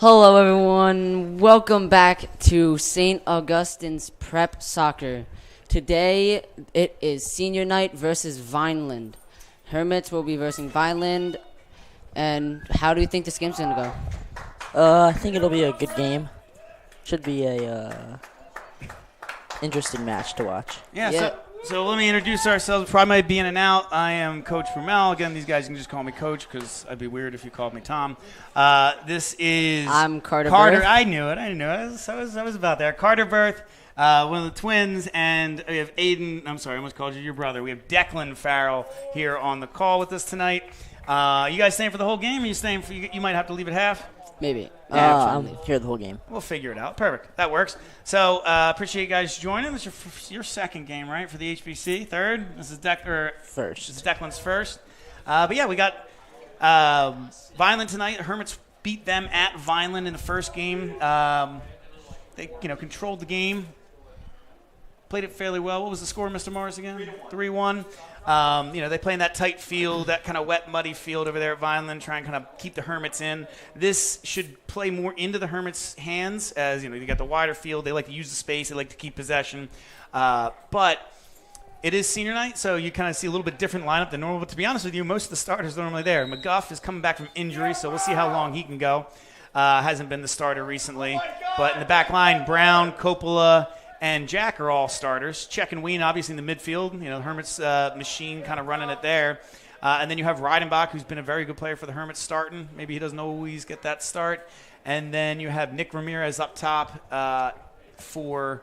Hello, everyone. Welcome back to St. Augustine's Prep Soccer. Today, it is senior night versus Vineland. Hermits will be versing Vineland. And how do you think this game's going to I think it'll be a good game. Should be a interesting match to watch. Yeah. So let me introduce ourselves. Probably might be in and out. I am Coach Vermel. Again, these guys can just call me Coach because I'd be weird if you called me Tom. This is I'm Carter Carter. Berth. I knew it. I was about there. Carter Berth, one of the twins, and we have Aiden. I'm sorry, I almost called you your brother. We have Declan Farrell here on the call with us tonight. You guys staying for the whole game? Or you staying for? You might have to leave at half. Maybe. I'm here the whole game. We'll figure it out. Perfect. That works. So appreciate you guys joining. This is your second game, right, for the HBC? Third? This is First. This is Declan's first. But yeah, we got Vineland tonight. Hermits beat them at Vineland in the first game. They controlled the game. Played it fairly well. What was the score, Mr. Morris, again? 3-1. They play in that tight field, that kind of wet, muddy field over there at Vineland, try and kind of keep the Hermits in. This should play more into the Hermits' hands, as you got the wider field. They like to use the space. They like to keep possession. But it is senior night, so you kind of see a little bit different lineup than normal. But to be honest with you, most of the starters are normally there. McGuff is coming back from injury, so we'll see how long he can go. Hasn't been the starter recently. But in the back line, Brown, Coppola, and Jack are all starters. Check and Ween, obviously, in the midfield. Hermits machine kind of running it there. And then you have Reidenbach, who's been a very good player for the Hermits, starting. Maybe he doesn't always get that start. And then you have Nick Ramirez up top for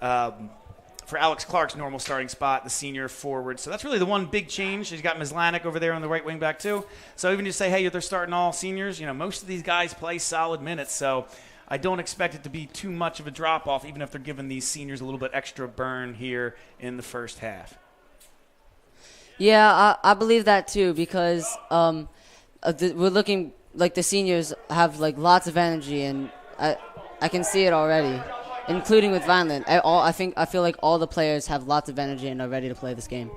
Alex Clark's normal starting spot, the senior forward. So that's really the one big change. He's got Mizlanek over there on the right wing back, too. So even to say, hey, they're starting all seniors, most of these guys play solid minutes. So I don't expect it to be too much of a drop-off, even if they're giving these seniors a little bit extra burn here in the first half. Yeah, I believe that, too, because we're looking like the seniors have like lots of energy, and I can see it already, including with Vineland. I feel like all the players have lots of energy and are ready to play this game.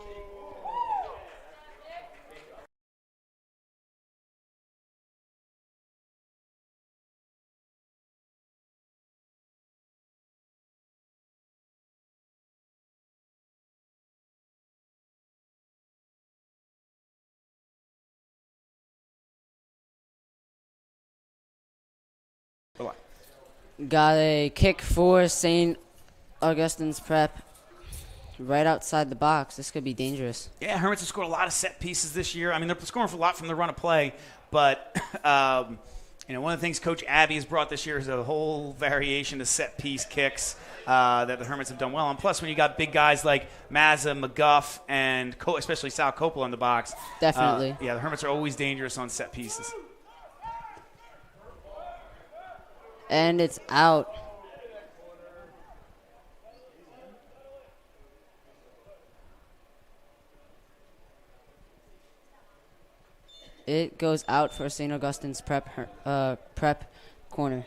Got a kick for St. Augustine's Prep right outside the box. This could be dangerous. Yeah, Hermits have scored a lot of set pieces this year. I mean, they're scoring for a lot from the run of play, but one of the things Coach Abbey has brought this year is a whole variation of set piece kicks that the Hermits have done well. And plus, when you got big guys like Mazza, McGuff, and especially Sal Coppola in the box, Definitely. the Hermits are always dangerous on set pieces. And it's out. It goes out for St. Augustine's prep corner.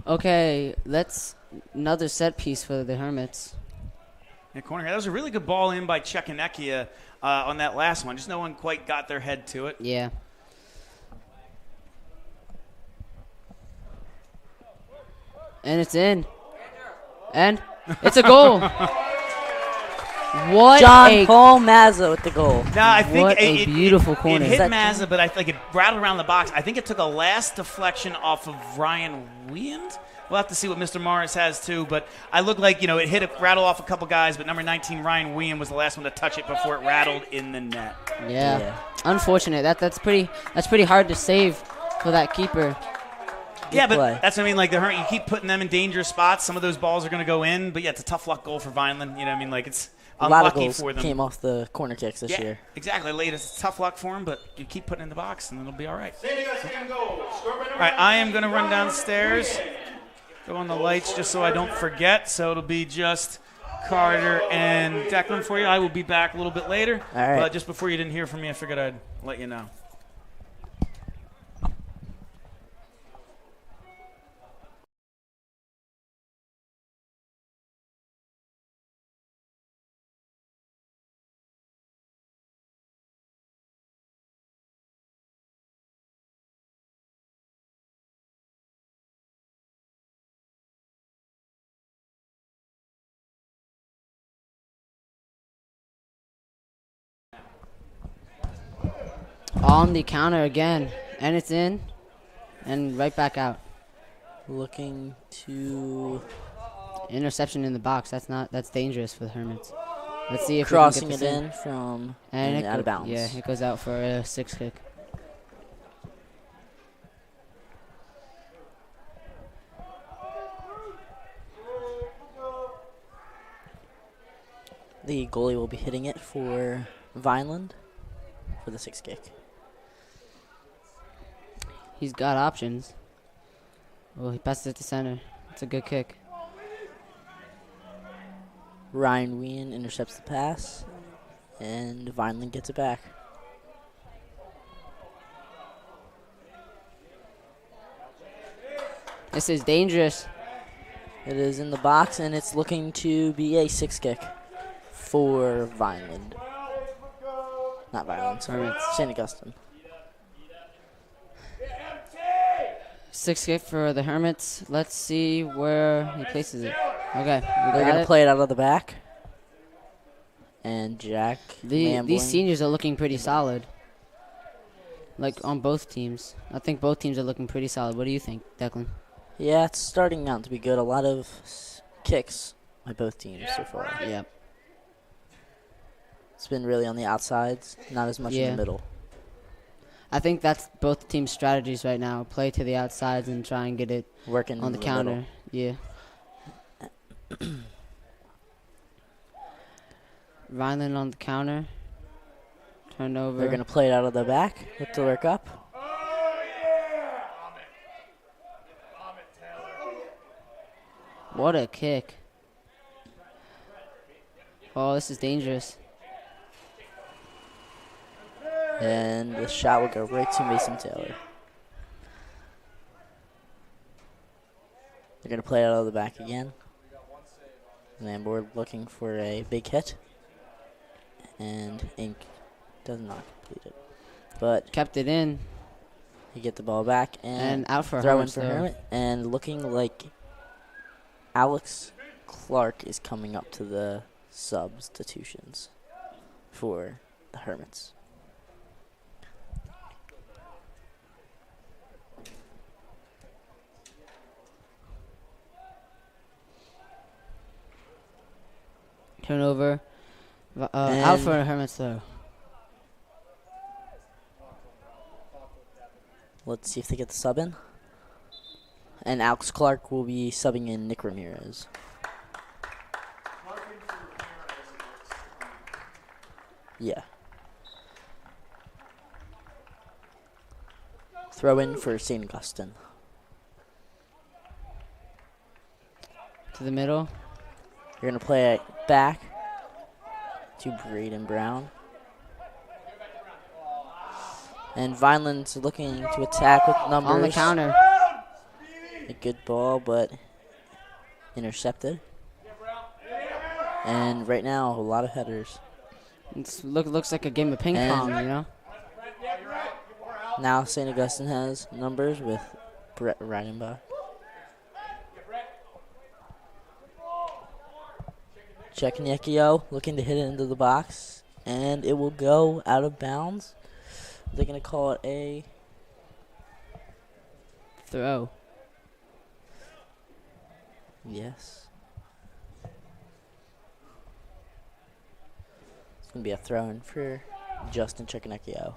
Okay, let's another set piece for the Hermits. In the corner here. That was a really good ball in by Czechinikia on that last one. Just no one quite got their head to it. Yeah. And it's in. And it's a goal. What John Paul Mazza with the goal. Now, I think what a beautiful corner. It hit Mazza, but I think it rattled around the box. I think it took a last deflection off of Ryan Weand. We'll have to see what Mr. Morris has, too. But I look like, it hit a rattle off a couple guys, but number 19, Ryan Weand, was the last one to touch it before it rattled in the net. Yeah. Unfortunate. That's pretty hard to save for that keeper. Yeah, but that's what I mean. Like, you keep putting them in dangerous spots. Some of those balls are going to go in. But, yeah, it's a tough luck goal for Vineland. It's a lot of unlucky goals for them. Came off the corner kicks this year. Exactly. Late, it's tough luck for them, but you keep putting it in the box, and it'll be all right. All right, I am going to run downstairs, go on the lights just so I don't forget. So it'll be just Carter and Declan for you. I will be back a little bit later. All right. But just before you didn't hear from me, I figured I'd let you know. On the counter again. And it's in. And right back out. Looking to Interception in the box. That's dangerous for the Hermits. Let's see if crossing we can it get this in from and out of bounds. Yeah, it goes out for a 6 kick. The goalie will be hitting it for Vineland for the 6 kick. He's got options. Well, he passes it to center. It's a good kick. Ryan Wien intercepts the pass, and Vineland gets it back. This is dangerous. It is in the box, and it's looking to be a 6 kick for Vineland. Not Vineland, sorry. St. Augustine. 6 kick for the Hermits. Let's see where he places it. Okay, They're going to play it out of the back. And Jack These seniors are looking pretty solid. Like on both teams. I think both teams are looking pretty solid. What do you think, Declan? Yeah, it's starting out to be good. A lot of kicks by both teams so far. Yep. It's been really on the outsides, not as much in the middle. I think that's both teams' strategies right now. Play to the outsides and try and get it working on the counter. Middle. Yeah. Vineland on the counter. Turnover. They're going to play it out of the back. Look to work up. What a kick. Oh, this is dangerous. And the shot will go right to Mason Taylor. They're going to play it out of the back again. Lamborg looking for a big hit. And Ink does not complete it. But kept it in. He get the ball back and out for throw in for Hermit. And looking like Alex Clark is coming up to the substitutions for the Hermits. Turnover. Out for Hermits, though. Let's see if they get the sub in. And Alex Clark will be subbing in Nick Ramirez. Yeah. Throw in for St. Augustine. To the middle. You're going to play it back to Braden Brown. And Vineland's looking to attack with numbers. On the counter. A good ball, but intercepted. And right now, a lot of headers. Looks like a game of ping pong, you know? Now St. Augustine has numbers with Brett Reidenbach. Chekniekio looking to hit it into the box, and it will go out of bounds. They're going to call it a throw. Yes. It's going to be a throw-in for Justin Chekniekio.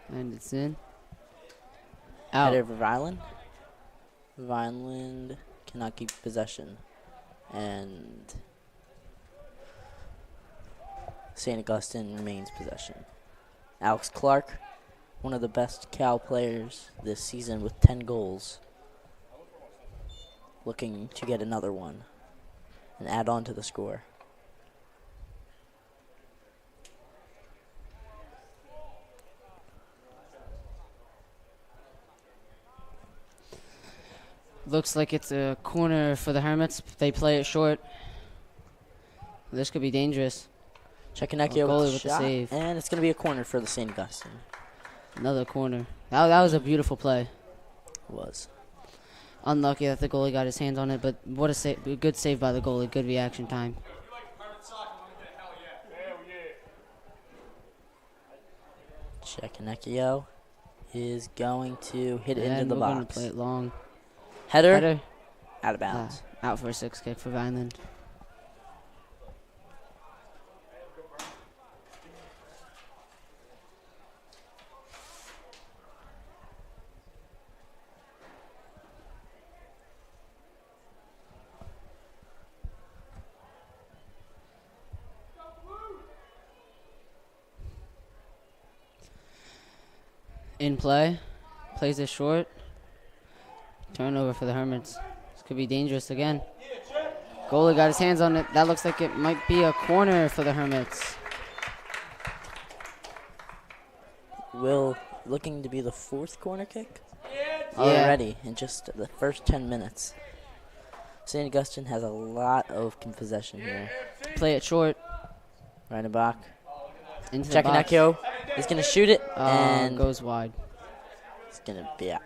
And it's in. Out. Header for Vineland. Vineland cannot keep possession. And St. Augustine remains possession. Alex Clark, one of the best Cal players this season with 10 goals, looking to get another one and add on to the score. Looks like it's a corner for the Hermits. They play it short. This could be dangerous. Chekniekio goalie with with the the shot, save. and it's going to be a corner for the St. Augustine. Another corner. That was a beautiful play. It was. Unlucky that the goalie got his hands on it, but what a good save by the goalie. Good reaction time. Chekanekio is going to hit it into And the we're going to box. play it long. Header. Out of bounds. Out for a 6 kick for Vineland. In play. Plays it short. Turnover for the Hermits. This could be dangerous again. Goalie got his hands on it. That looks like it might be a corner for the Hermits. Looking to be the 4th corner kick Yeah. already in just the first 10 minutes. St. Augustine has a lot of possession here. Play it short. Right back. Into the box. Chekanekio is going to shoot it and Goes wide. it's going to be out.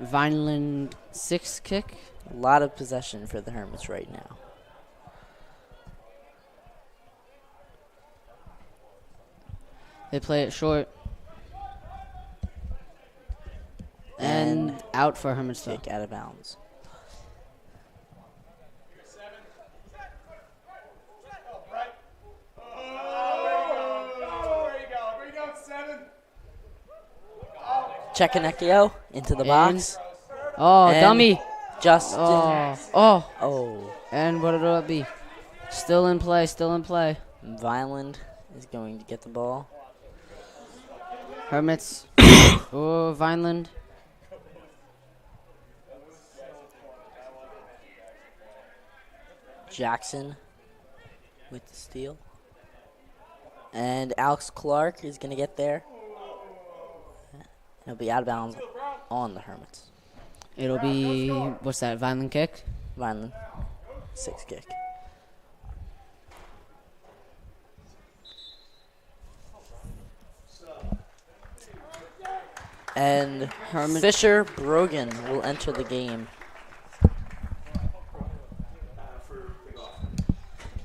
Vineland 6 kick. A lot of possession for the Hermits right now. They play it short. And out for Hermits though. Kick out of bounds. Chekanekio into the box. Oh, And dummy. Justin. Oh. And what did it be? Still in play. Vineland is going to get the ball. Hermits. Vineland. Jackson with the steal. And Alex Clark is going to get there. He'll be out of bounds on the Hermits. It'll be, what's that, Vineland kick? Vineland, 6 kick. And Fisher Brogan will enter the game.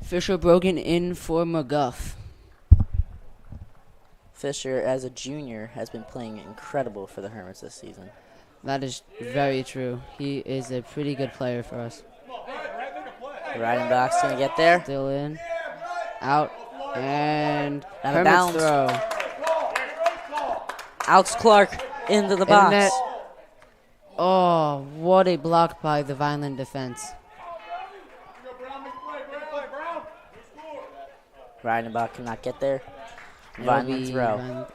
Fisher Brogan in for McGuff. Fisher, as a junior, has been playing incredible for the Hermits this season. That is very true. He is a pretty good player for us. Riding back's going to get there. Still in. Out. And Out of Hermits bounds. throw. Alex Clark into the box. Net. Oh, what a block by the Vineland defense. Riding back cannot get there. Vineland throw. Vineland.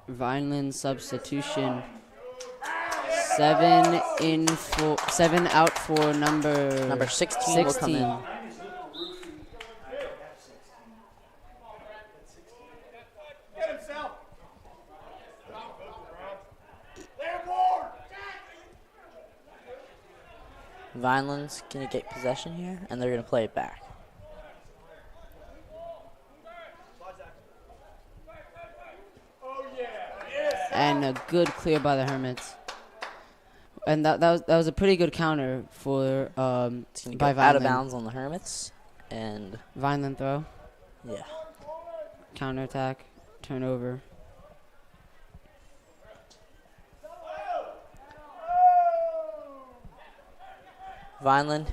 Vineland substitution. 7 out for number 16 will come in. Vineland's going to get possession here, and they're going to play it back. And a good clear by the Hermits. And that was a pretty good counter for It's going to by go out of Vineland. bounds on the Hermits, and Vineland throw, yeah. counterattack, turnover. Vineland,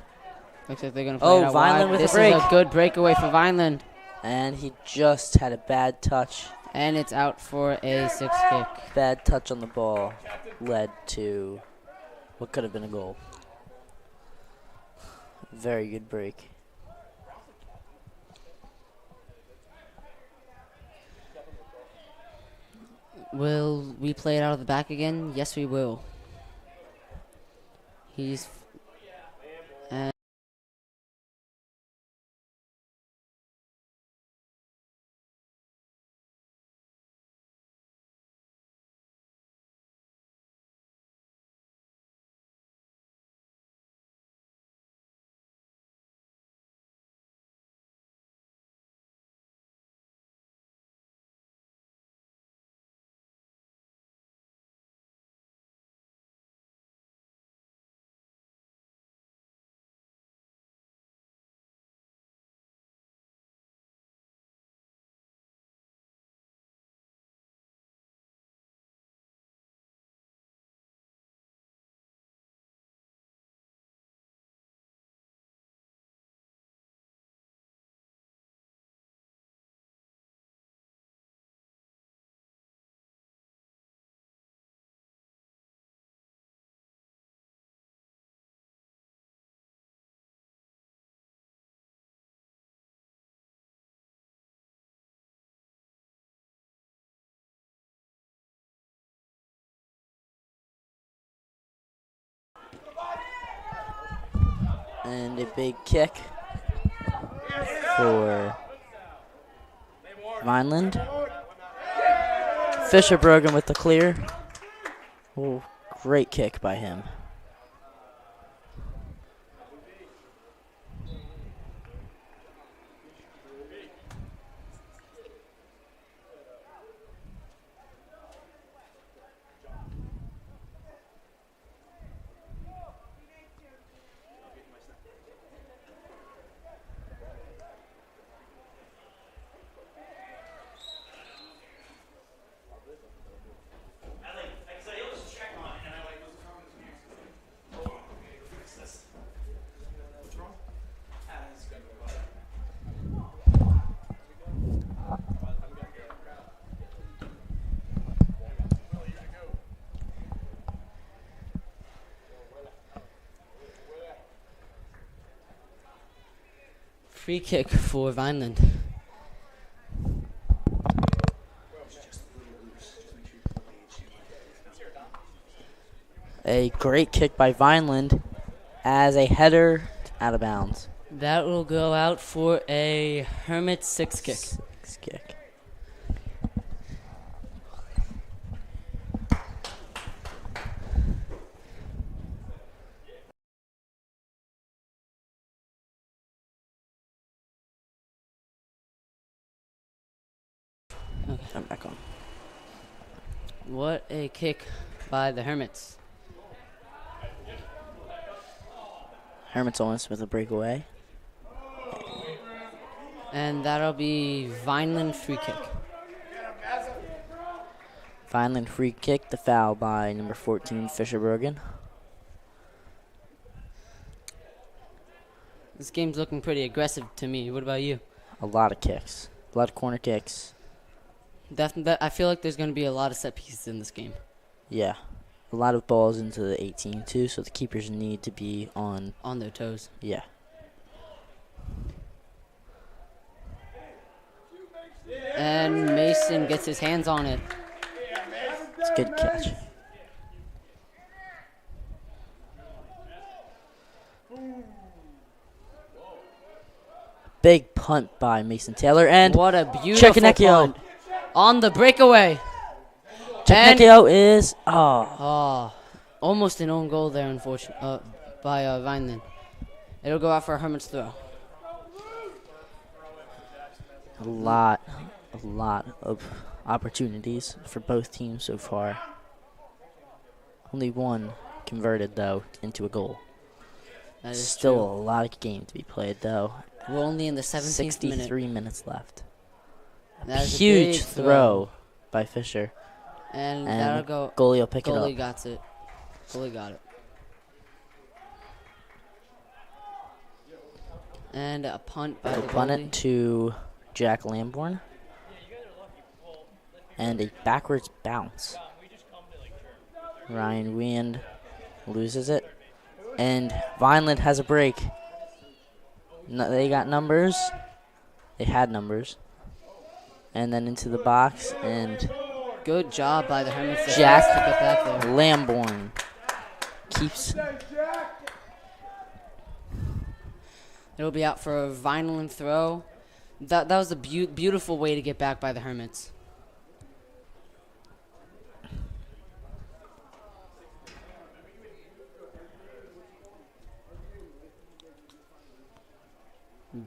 Looks like they're gonna play it out Vineland wide. with a This break. is a good breakaway for Vineland, and he just had a bad touch. and it's out for a 6 kick. Bad touch on the ball led to what could have been a goal. Very good break. Will we play it out of the back again? Yes, we will. He's And a big kick for Vineland. Fisher Brogan with the clear. Oh, great kick by him. Free kick for Vineland. A great kick by Vineland as a header out of bounds. That will go out for a Hermits 6 kick. Six kick. I'm back on. What a kick by the Hermits. Hermits almost with a breakaway. And that'll be Vineland free kick. Vineland free kick, the foul by number 14, Fisher Brogan. This game's looking pretty aggressive to me. What about you? A lot of kicks. A lot of corner kicks. I feel like there's going to be a lot of set pieces in this game. Yeah. A lot of balls into the 18 too, so the keepers need to be on their toes. Yeah. And Mason gets his hands on it. It's a good catch. Big punt by Mason Taylor, and what a beautiful punt on the breakaway. Chekanekio is almost an own goal there, unfortunately, by Vineland. It'll go out for a Hermits throw. A lot of opportunities for both teams so far. Only one converted, though, into a goal. That is still true. a lot of game to be played, though. We're only in the 17th minute. 63 minutes left. That is Huge a big throw by Fisher. And that'll go. Goalie will pick it Goalie up. got it. Goalie got it. And a punt by the Punt goalie. it to Jack Lamborn. And a backwards bounce. Ryan Wiend loses it. And Vineland has a break. No, they got numbers. They had numbers. And then into the box. And good job by the Hermits. Jack to get back there. Lamborn keeps. It'll be out for a Vineland throw. That was a beautiful way to get back by the Hermits.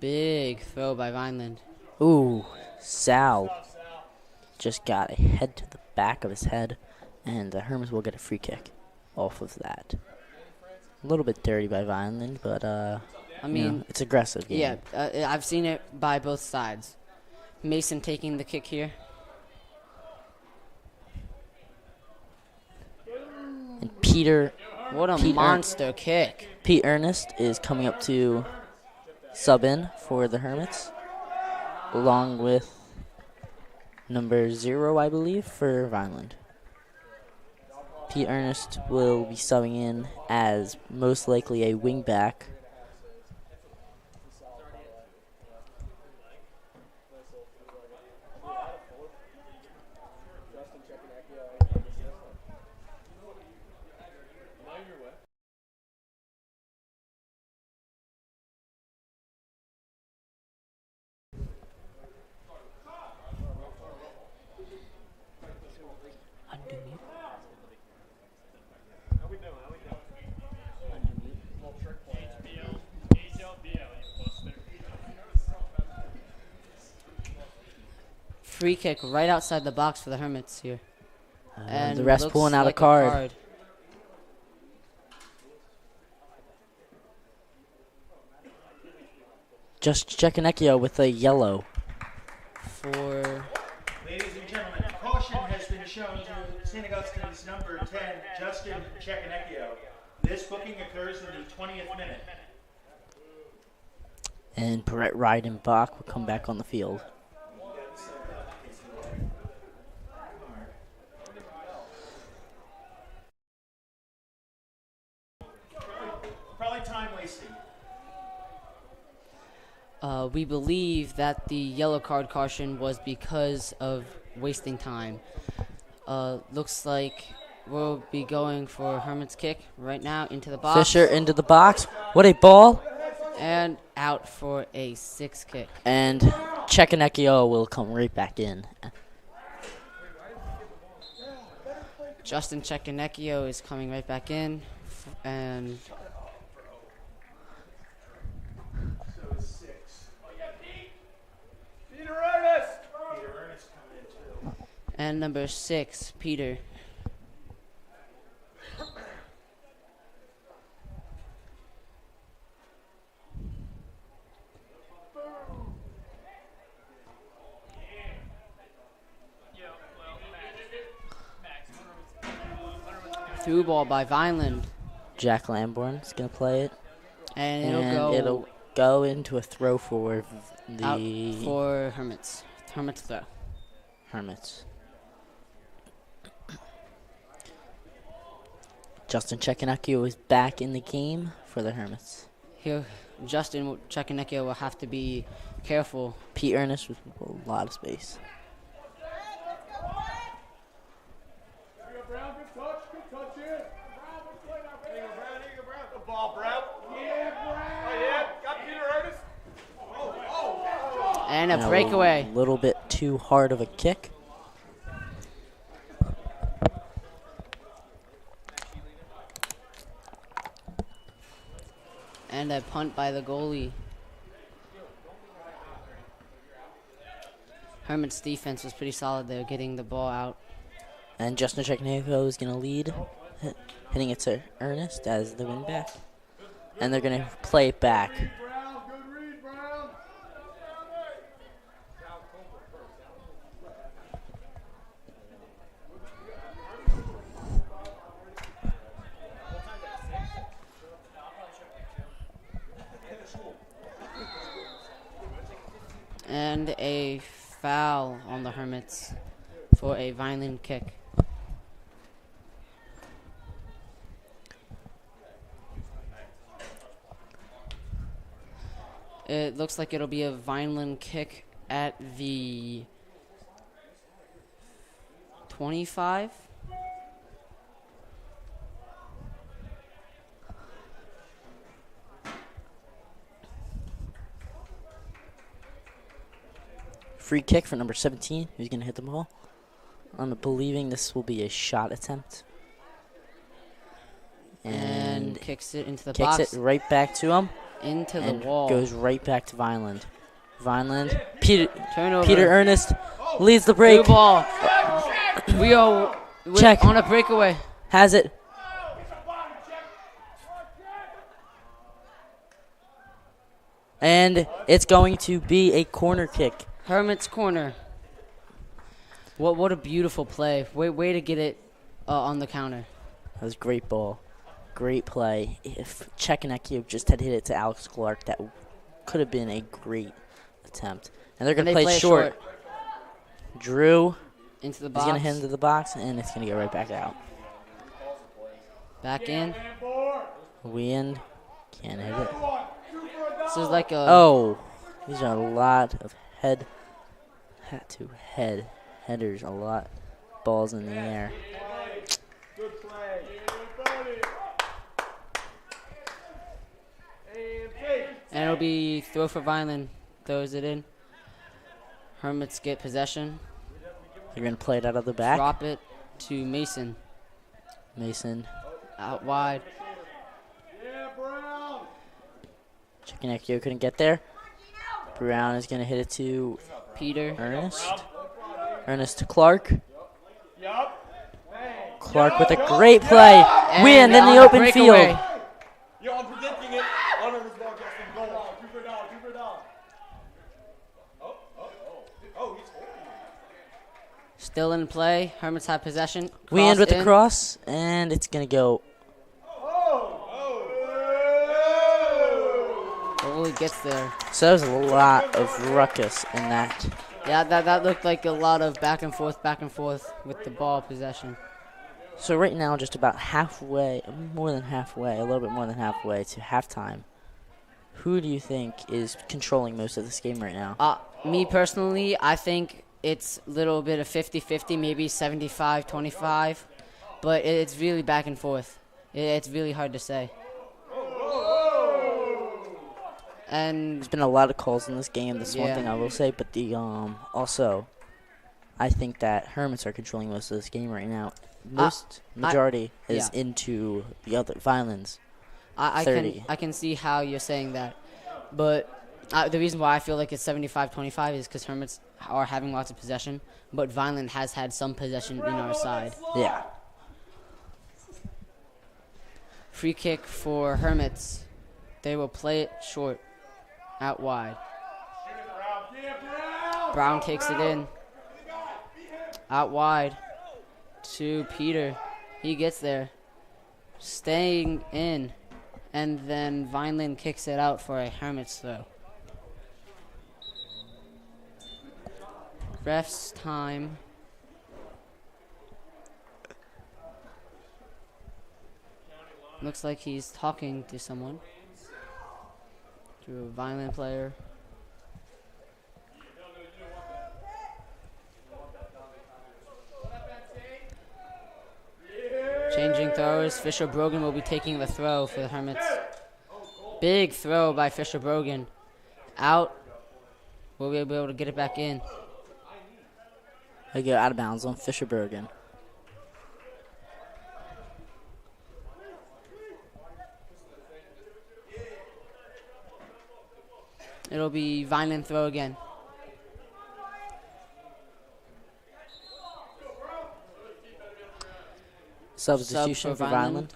Big throw by Vineland. Ooh, Sal just got a head to the back of his head, and the Hermits will get a free kick off of that. A little bit dirty by Vineland, but I mean, it's aggressive game. Yeah, I've seen it by both sides. Mason taking the kick here. And Peter, what a monster kick. Pete Ernest is coming up to sub in for the Hermits, along with number 0, I believe, for Vineland. Pete Ernest will be subbing in as most likely a wingback. free kick right outside the box for the Hermits here. And the ref's looks pulling out like a card. Just Chekanekio with a yellow. For Ladies and gentlemen, caution has been shown to St. Augustine's number 10, Justin Chekanekio. This booking occurs in the 20th minute. And Brett Reidenbach will come back on the field. Probably time wasting. we believe that the yellow card caution was because of wasting time. Looks like we'll be going for Hermit's kick right now into the box. Fisher into the box. What a ball. And out for a 6 kick. And Chekanekio will come right back in. Justin Chekanekio is coming right back in. And and number 6, Peter. Through ball by Vineland. Jack Lamborn's going to play it. And it'll go into a throw for the out for Hermits. Hermits throw. Hermits. Justin Chekanekio is back in the game for the Hermits. Here, Justin Chekanekio will have to be careful. Pete Ernest with a lot of space. And a breakaway. A little bit too hard of a kick. And a punt by the goalie. Hermit's defense was pretty solid there, getting the ball out. And Justin Chekanekio is going to lead, hitting it to Ernest as the win back. And they're going to play it back. And a foul on the Hermits for a Vineland kick. It looks like it'll be a Vineland kick at the 25. Free kick for number 17. Who's going to hit the ball? I'm believing this will be a shot attempt. And kicks it into the kicks box. it right back to him. Into the And wall. goes right back to Vineland. Vineland. Peter Turnover. Ernest leads the break. Through ball. We are Check. on a breakaway. Has it. And it's going to be a corner kick. Hermit's corner. What a beautiful play. Way to get it on the counter. That was a great ball. Great play. If Chekanekio just had hit it to Alex Clark, that could have been a great attempt. And they're going to play short. Drew into the is box. going to hit into the box, and it's going to go right back out. Back in. Win. Can't hit it. This is like a... Oh, these are a lot of head-to-head headers, a lot balls in the air. Good play. And it'll be throw for Vineland. Throws it in. Hermits get possession. They're going to play it out of the back. Drop it to Mason. Mason. Out wide. Chekanekio couldn't get there. Brown is going to hit it to Peter. Ernest. Ernest to Clark. Clark with a great play. Wind in the open breakaway. field. Yo, I'm predicting it. Under this broadcasting goal. Keep her down. Keep her down. Oh, he's holding it. Still in play. Hermits have possession. Wind with the in. cross, and it's going to go. Goalie gets there. So that was a lot of ruckus in that. Yeah, that looked like a lot of back and forth with the ball possession. So right now, just about halfway, more than halfway, a little bit more than halfway to halftime. Who do you think is controlling most of this game right now? Me personally, I think it's a little bit of 50-50, maybe 75-25, but it's really back and forth. It's really hard to say. And There's been a lot of calls in this game. That's one Yeah. thing I will say. But the also, I think that Hermits are controlling most of this game right now. Majority is into the other Vineland's. I 30. can see how you're saying that, but the reason why I feel like it's 75-25 is because Hermits are having lots of possession, but Vineland has had some possession in our side. Yeah. Free kick for Hermits. They will play it short, out wide. Brown takes it in, out wide to Peter. He gets there, staying in, and then Vineland kicks it out for a Hermits throw. Ref's time. Looks like he's talking to someone. To a Vineland player. Changing throwers. Fisher Brogan will be taking the throw for the Hermits. Big throw by Fisher Brogan. Out. Will we be able to get it back in? They go out of bounds on Fisher Bergen. It'll be Vineland throw again. Substitution for Vineland.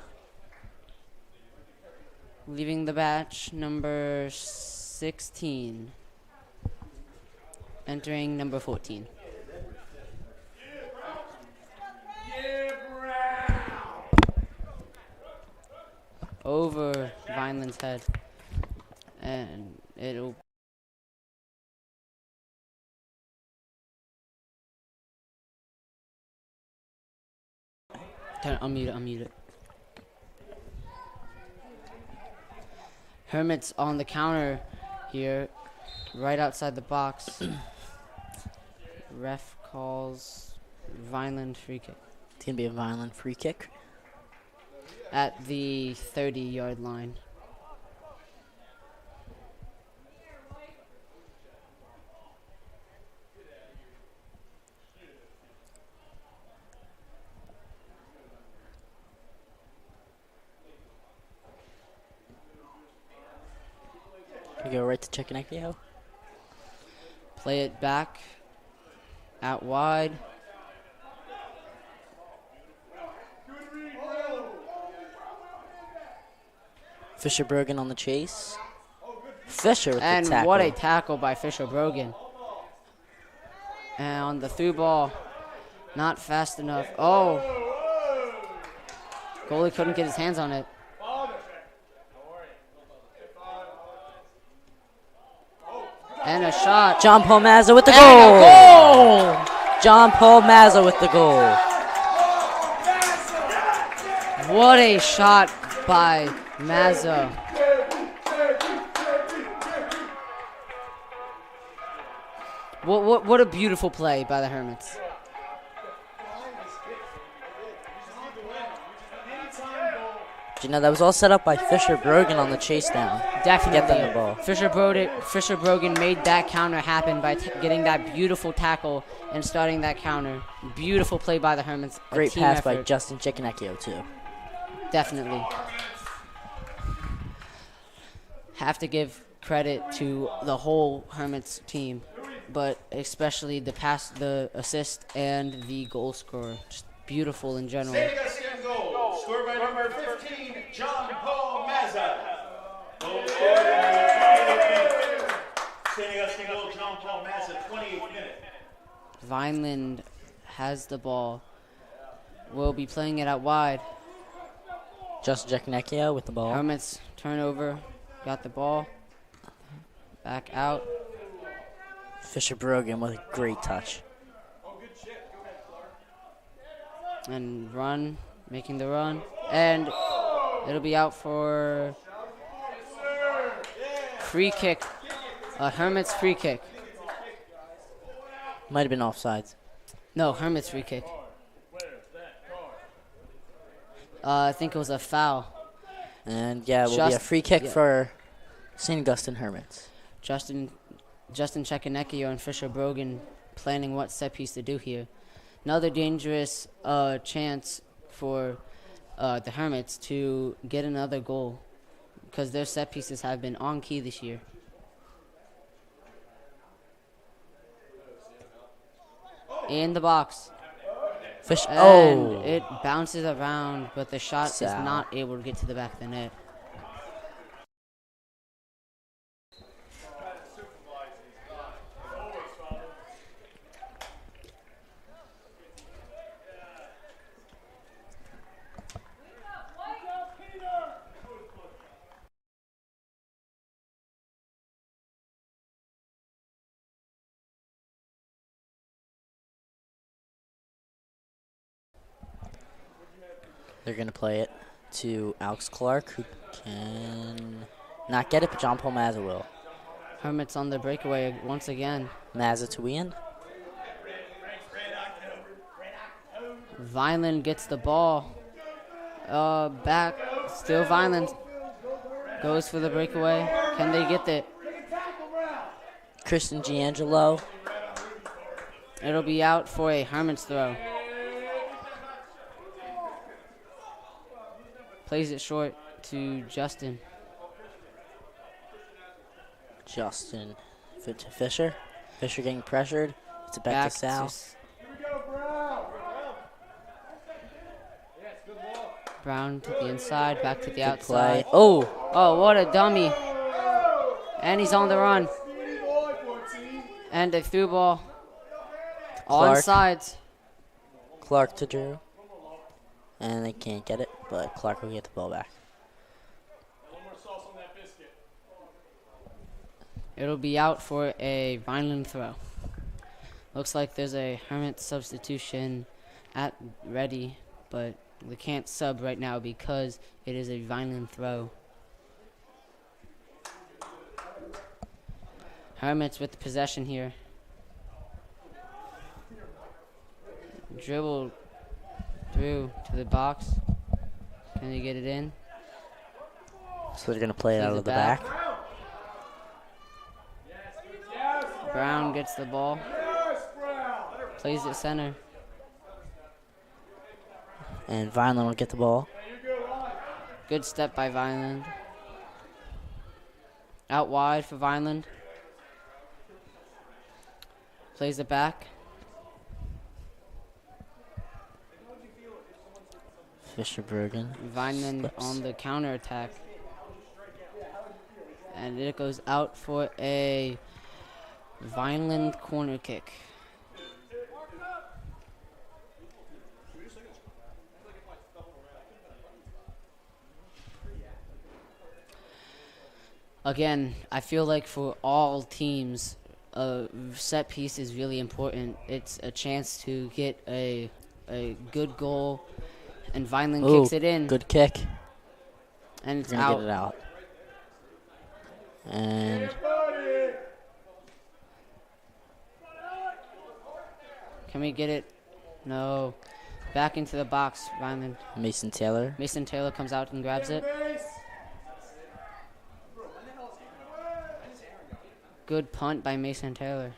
Leaving the batch, number 16. Entering number 14. Over Vineland's head. And it'll... Unmute it. Hermits on the counter here, right outside the box. Ref calls Vineland free kick. It's going to be a Vineland free kick. At the 30-yard line. We go right to Chicken. Play it back. Out wide. Fisher Brogan on the chase. Fisher with And the tackle. what a tackle by Fisher Brogan. And on the through ball, not fast enough. Oh. Goalie couldn't get his hands on it. And a shot. John Paul Mazza with the And goal. a goal! John Paul Mazza with the goal. What a shot by Mazza. What a beautiful play by the Hermits. You know, that was all set up by Fisher Brogan on the chase down. Definitely. Get them the ball. Fisher Brogan made that counter happen by getting that beautiful tackle and starting that counter. Beautiful play by the Hermits. A Great team pass effort. by Justin Chickenecchio, too. Definitely. Have to give credit to the whole Hermits team. but especially the pass, the assist, and the goal scorer. Just beautiful in general. St. Augustine goal, scored by number 15, John Paul Mazza. Goal scored in the 28th minute. St. Augustine goal, John Paul Mazza, 28th minute. Vineland has the ball. Will be playing it out wide. Justin Jeknecchia with the ball. Hermits turnover. Got the ball. Back out. Fisher Brogan with a great touch. And run. Making the run. And it'll be out for free kick. Hermits free kick. Might have been offsides. No, Hermits free kick. I think it was a foul. And yeah, it will be a free kick yeah. for St. Augustine Hermits. Justin Chekanecchio and Fisher Brogan planning what set piece to do here. Another dangerous chance for the Hermits to get another goal because their set pieces have been on key this year. In the box. Fish. And Oh, it bounces around, but the shot is Foul. not able to get to the back of the net. they're going to play it to Alex Clark, who can not get it, but John Paul Mazza will. Hermits on the breakaway once again. Mazza to Ian. Vineland gets the ball. Back. Still Vineland. Goes for the breakaway. Can they get it? Kristen Giangelo. It'll be out for a Hermits throw. Plays it short to Justin. Justin to Fisher. Fisher getting pressured. It's back to Sal. Brown to the inside, back to the Good outside. play. Oh, Oh, what a dummy. And he's on the run. And a through ball. On Clark. sides. Clark to Drew. And they can't get it, but Clark will get the ball back. It'll be out for a Vineland throw. Looks like there's a Hermit substitution at ready, but we can't sub right now because it is a Vineland throw. Hermits with the possession here. Dribble through to the box. Can they get it in? So they're going to play it Plays out it of the back. back. Brown gets the ball. Plays it center. And Vineland will get the ball. Good step by Vineland. Out wide for Vineland. Plays it back. Fisher Bergen. Vineland Flips. on the counter attack. And it goes out for a Vineland corner kick. Again, I feel like for all teams, a set piece is really important. It's a chance to get a good goal, and Vineland Ooh, kicks it in, good kick. and it's We're going to out. get it out. And Can we get it? No. Back into the box, Vineland. Mason Taylor. Mason Taylor comes out and grabs it. Good punt by Mason Taylor.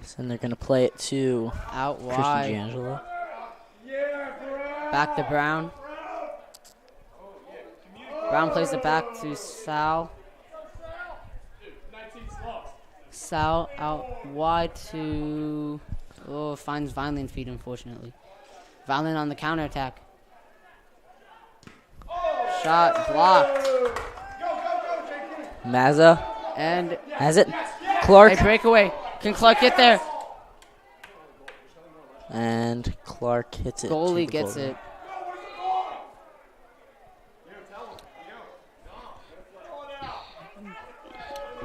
So they're going to play it to Out Christian wide. Giangelo. Back to Brown. Brown plays it back to Sal. Sal out wide to... Oh, finds Vineland feet, unfortunately. Vineland on the counterattack. Shot blocked. Mazza And has it. Clark. a breakaway. Can Clark get there? And Clark hits it. to Goalie the gets goalie. it.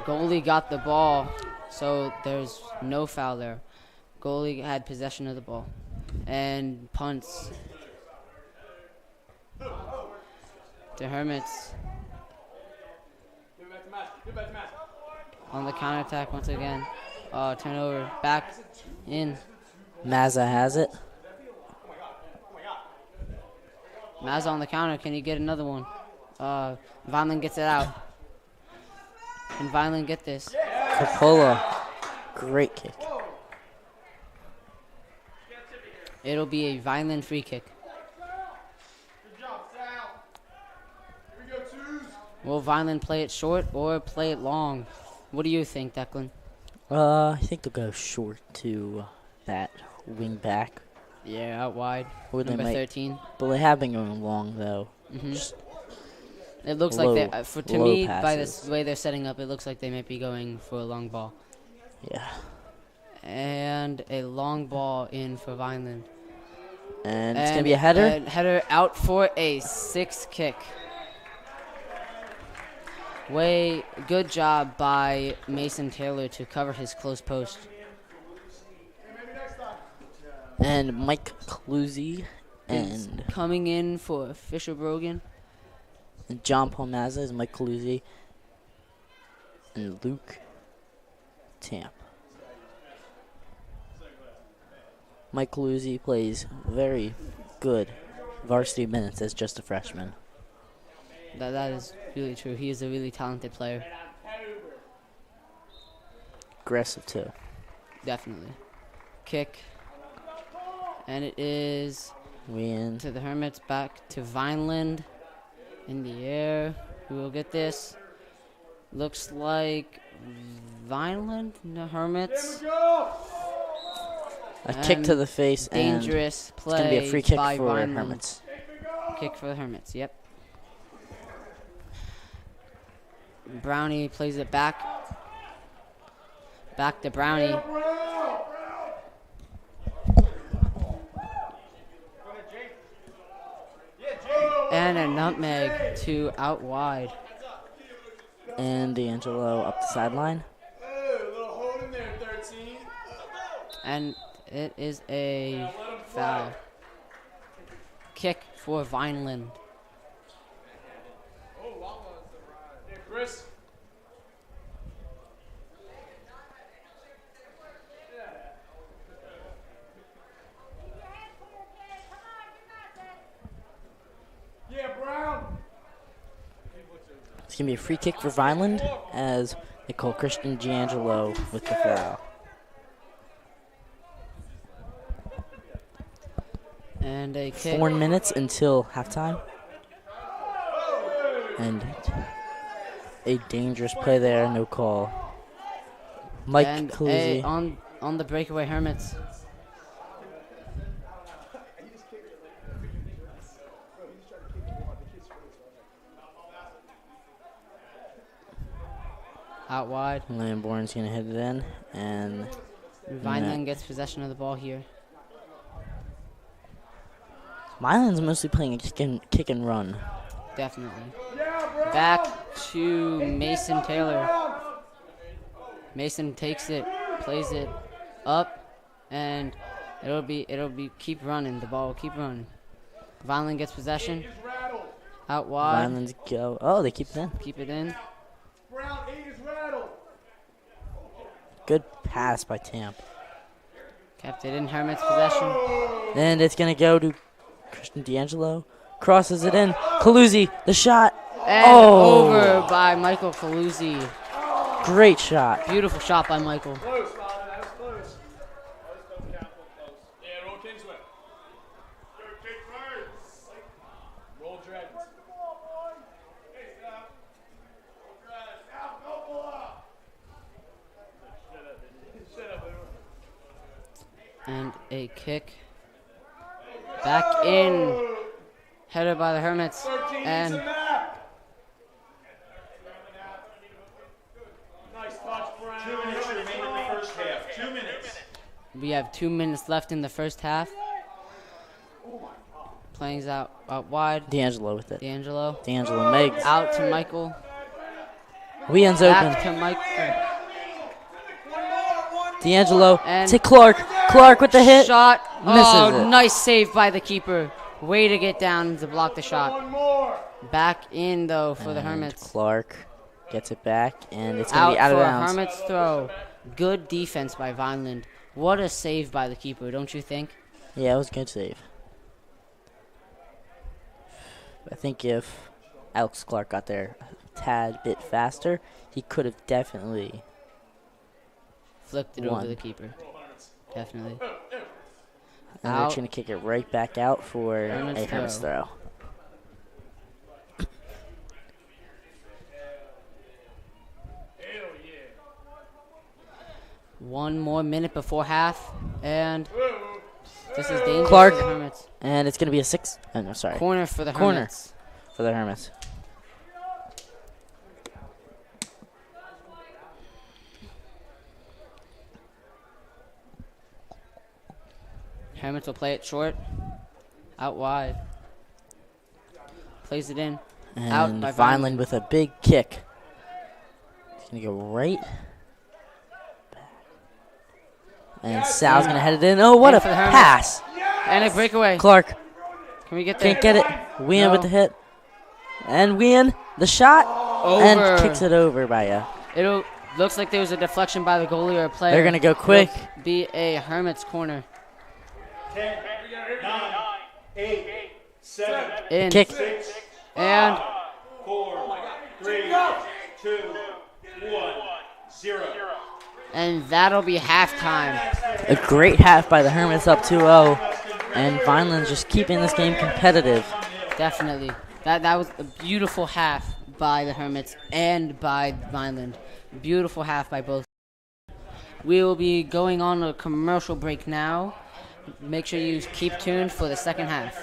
Goalie got the ball, so there's no foul there. Goalie had possession of the ball. And punts. The Hermits. On the counterattack once again. Turnover. Back. In. Mazza has it. Maz on the counter. Can you get another one? Vineland gets it out. Can Vineland get this? Coppola. Great kick. It'll be a Vineland free kick. Will Vineland play it short or play it long? What do you think, Declan? I think they'll go short to that wing back. Yeah, out wide. Or they Number might, 13. but they have been going long though. Just it looks low- like they, to low me, by this passes. way they're setting up, it looks like they might be going for a long ball. Yeah. And a long ball in for Vineland. And it's gonna be a header. And header out for a 6 kick. Good job by Mason Taylor to cover his close post. And Mike Cluzy and Coming in for Fisher Brogan. John Paul Mazza is Mike Cluzy. And Luke Tamp. Mike Cluzy plays very good varsity minutes as just a freshman. That is really true. He is a really talented player. Aggressive too. Definitely. Kick. And it is Win. to the Hermits, back to Vineland. In the air. Who will get this? Looks like Vineland, the Hermits. A kick to the face and Dangerous it's play gonna be a free kick by for Vineland. Hermits. Kick for the Hermits, yep. Brownie plays it back. Back to Brownie. And a nutmeg to out wide. And D'Angelo up the sideline. And it is a foul. Kick for Vineland. Chris. Yeah, Brown. It's going to be a free kick for Vineland as they call Christian D'Angelo with the foul. And a kick. 4 minutes until halftime. And a dangerous play there, no call. Mike And Cluzy. on the breakaway Hermits. Out wide. Lamborn's going to hit it in. And Vineland gets possession of the ball here. Vineland's mostly playing a kick and run. Definitely. Back to Mason Taylor. Mason takes it, plays it up, and it'll be keep running. The ball will keep running. Vineland gets possession. Out wide. Vineland's go. Oh, they keep it in. Keep it in. Good pass by Tamp. Kept it in Hermits' possession. And it's going to go to Christian D'Angelo. Crosses it in. Cluzy, the shot. And Oh. over by Michael Paluzzi. Great shot. Beautiful shot by Michael. Close, Father. That was close. Yeah, roll Kingsway. Roll Dragons. And a kick. Back in. Headed by the Hermits. And Nice touch, Brown. 2 minutes remain in the first half. 2 minutes. we have 2 minutes left in the first half. Playing out wide. D'Angelo with it. D'Angelo. D'Angelo Meggs. Out to Michael. Wean's Back open. to Michael. D'Angelo And to Clark. Clark with the hit. Shot. Misses Oh, it. nice save by the keeper. Way to get down to block the shot. One more. Back in, though, for the And Hermits. Clark gets it back, and it's going to be out for of a bounds. Hermits throw. Good defense by Vineland. What a save by the keeper, don't you think? Yeah, it was a good save. I think if Alex Clark got there a tad bit faster, he could have definitely Flipped it One. over the keeper. Definitely. And they're Out. just going to kick it right back out for Hermits a Hermits throw. One more minute before half, and this is dangerous Clark. for the Hermits. And it's going to be a six. Oh, no, sorry. Corner for the Corner. Hermits. For the Hermits. Hermits will play it short. Out wide. Plays it in. Out And by Vineland with a big kick. It's going to go right back. And Sal's going to head it in. Oh, what In a for the Hermits. pass. And a breakaway. Clark Can we get there? can't get it. Wean No. with the hit. And Wean, the shot. Over. And kicks it over by ya. It'll looks like there was a deflection by the goalie or a player. They're going to go quick. It'll be a Hermits corner. 10, 9, 8, 7, In. Kick. 6, And 4, 3, 2, 1, 0. and that'll be halftime. A great half by the Hermits up 2-0. And Vineland just keeping this game competitive. Definitely. That was a beautiful half by the Hermits and by Vineland. Beautiful half by both. We will be going on a commercial break now. Make sure you keep tuned for the second half.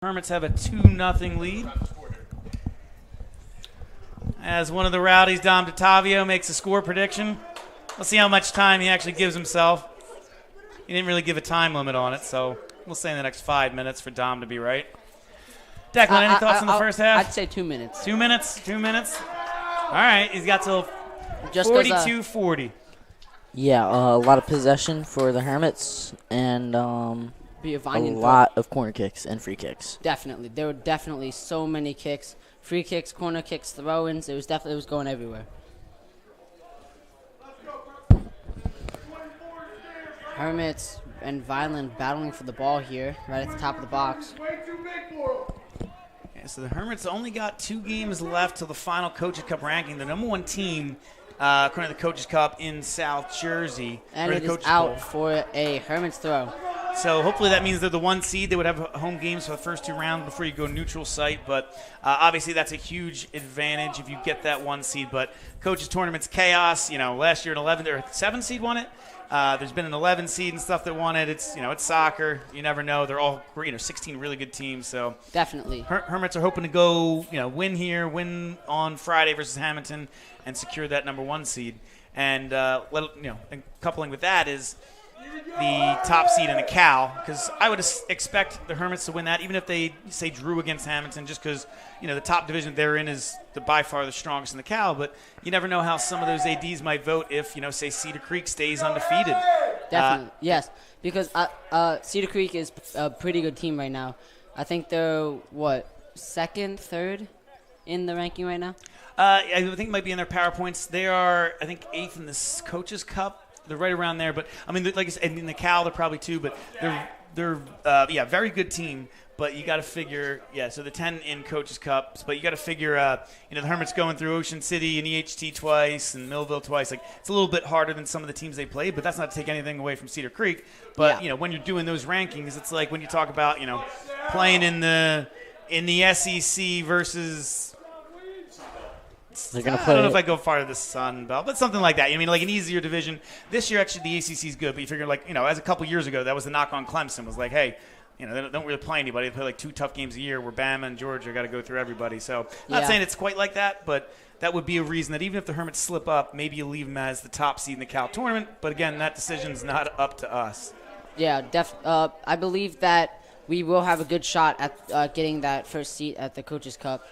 Hermits have a 2-0 lead. As one of the rowdies, Dom DeTavio, makes a score prediction. We'll see how much time he actually gives himself. He didn't really give a time limit on it, so we'll say in the next 5 minutes for Dom to be right. Declan, any thoughts on the first half? I'd say 2 minutes. 2 minutes? 2 minutes? All right, he's got till Just 42-40. Yeah, a lot of possession for the Hermits and be a a lot of corner kicks and free kicks. Definitely. There were definitely so many kicks. Free kicks, corner kicks, throw-ins. It was going everywhere. Hermits and Vineland battling for the ball here, right at the top of the box. Yeah, so the Hermits only got 2 games left till the final Coaches Cup ranking. The number 1 team, according to the Coaches Cup, in South Jersey. And it is out for a Hermits throw. So hopefully that means they're the 1 seed. They would have home games for the first 2 rounds before you go neutral site. But obviously that's a huge advantage if you get that 1 seed. But Coaches Tournament's chaos. Last year an 11 or 7 seed won it. There's been an 11 seed and stuff that won it. It's it's soccer. You never know. They're all 16 really good teams. So definitely Hermits are hoping to go win here, win on Friday versus Hamilton, and secure that number 1 seed. And and coupling with that is the top seed in the Cal, because I would expect the Hermits to win that, even if they say drew against Hamilton, just because the top division they're in is by far the strongest in the Cal. But you never know how some of those ADs might vote if say Cedar Creek stays undefeated. Definitely, yes, because Cedar Creek is a pretty good team right now. I think they're second, third in the ranking right now. I think it might be in their PowerPoints. They are, I think, 8th in the Coaches Cup. They're right around there, but I mean, like I said, in the Cal, they're probably 2, but they're very good team. But you got to figure, so the 10 in Coaches Cups, but you got to figure, the Hermits going through Ocean City and EHT twice and Millville twice. Like, it's a little bit harder than some of the teams they played, but that's not to take anything away from Cedar Creek. But when you're doing those rankings, it's like when you talk about playing in the SEC versus. They're gonna I play. don't know if I go far to the Sun Belt, but something like that. I mean, like an easier division. This year, actually, the ACC is good, but you figure, as a couple years ago, that was the knock on Clemson. Was like, hey, they don't really play anybody. They play 2 tough games a year where Bama and Georgia got to go through everybody. So, not saying it's quite like that, but that would be a reason that even if the Hermits slip up, maybe you leave them as the top seed in the Cal tournament. But again, that decision's not up to us. Yeah, I believe that we will have a good shot at getting that first seat at the Coaches Cup.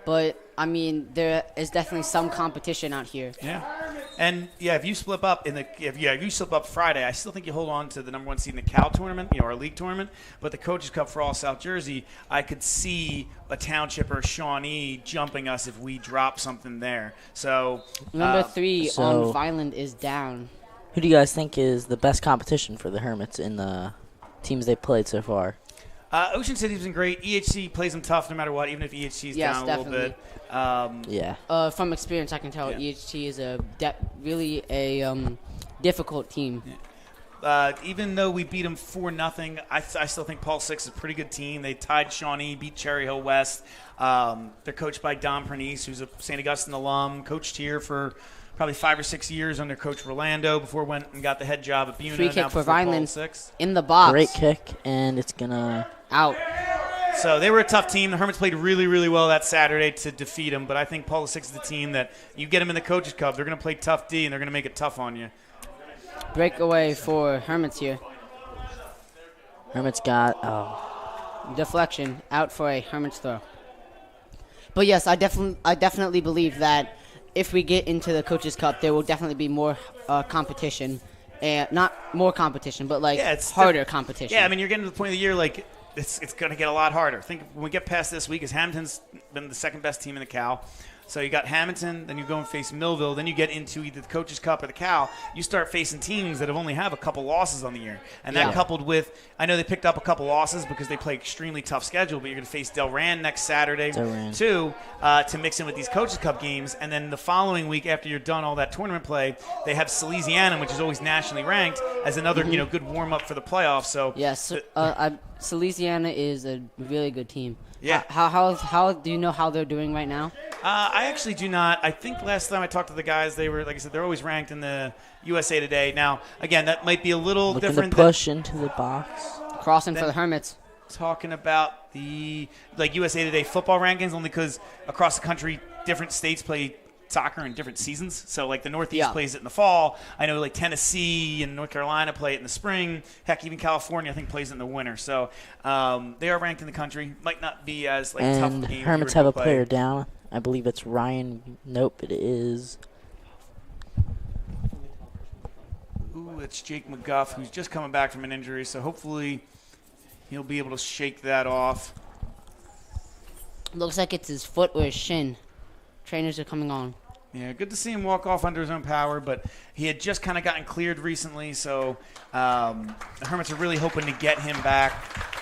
But, I mean, there is definitely some competition out here. Yeah. And, if you slip up if you slip up Friday, I still think you hold on to the number 1 seed in the Cal tournament, our league tournament. But the Coaches Cup for all South Jersey, I could see a Township or Shawnee jumping us if we drop something there. So number 3 on Vineland is down. Who do you guys think is the best competition for the Hermits in the teams they've played so far? Ocean City's been great. EHC plays them tough no matter what, even if EHC's down a little bit. From experience, I can tell EHC is really a difficult team. Even though we beat them 4-0, I still think Paul Six is a pretty good team. They tied Shawnee, beat Cherry Hill West. They're coached by Don Pernice, who's a St. Augustine alum, coached here for probably 5 or 6 years under Coach Rolando before went and got the head job at Buna. Free kick for Vineland Six. In the box. Great kick, and it's gonna out. So they were a tough team. The Hermits played really, really well that Saturday to defeat them. But I think Paul Six is the team that you get them in the Coaches Cup, they're going to play tough D, and they're going to make it tough on you. Breakaway for Hermits here. Hermits got deflection out for a Hermits throw. But yes, I definitely believe that if we get into the Coaches Cup, there will definitely be more competition, and not more competition, but harder competition. Yeah, I mean, you're getting to the point of the year it's going to get a lot harder. Think when we get past this week, as Hamilton's been the second best team in the Cal. So you got Hamilton, then you go and face Millville, then you get into either the Coaches Cup or the Cal. You start facing teams that only have a couple losses on the year. And that coupled with, I know they picked up a couple losses because they play extremely tough schedule, but you're going to face Delran next Saturday too to mix in with these Coaches Cup games. And then the following week after you're done all that tournament play, they have Salesianum, which is always nationally ranked, as another good warm-up for the playoffs. So yes, Salesiana is a really good team. Yeah. How do you know how they're doing right now? I actually do not. I think last time I talked to the guys, they were, like I said, they're always ranked in the USA Today. Now, again, that might be a little different. To push into the box. Crossing for the Hermits. talking about the USA Today football rankings only because across the country, different states play soccer in different seasons. So like the Northeast plays it in the fall. I know like Tennessee and North Carolina play it in the spring. Heck, even California I think plays it in the winter. So they are ranked in the country. Might not be as like tough And a game. Hermits have a player down. I believe it's Ryan. Nope, it is. Ooh, it's Jake McGuff, who's just coming back from an injury. So hopefully he'll be able to shake that off. Looks like it's his foot or his shin. Trainers are coming on. Yeah, good to see him walk off under his own power, but he had just kind of gotten cleared recently, so the Hermits are really hoping to get him back.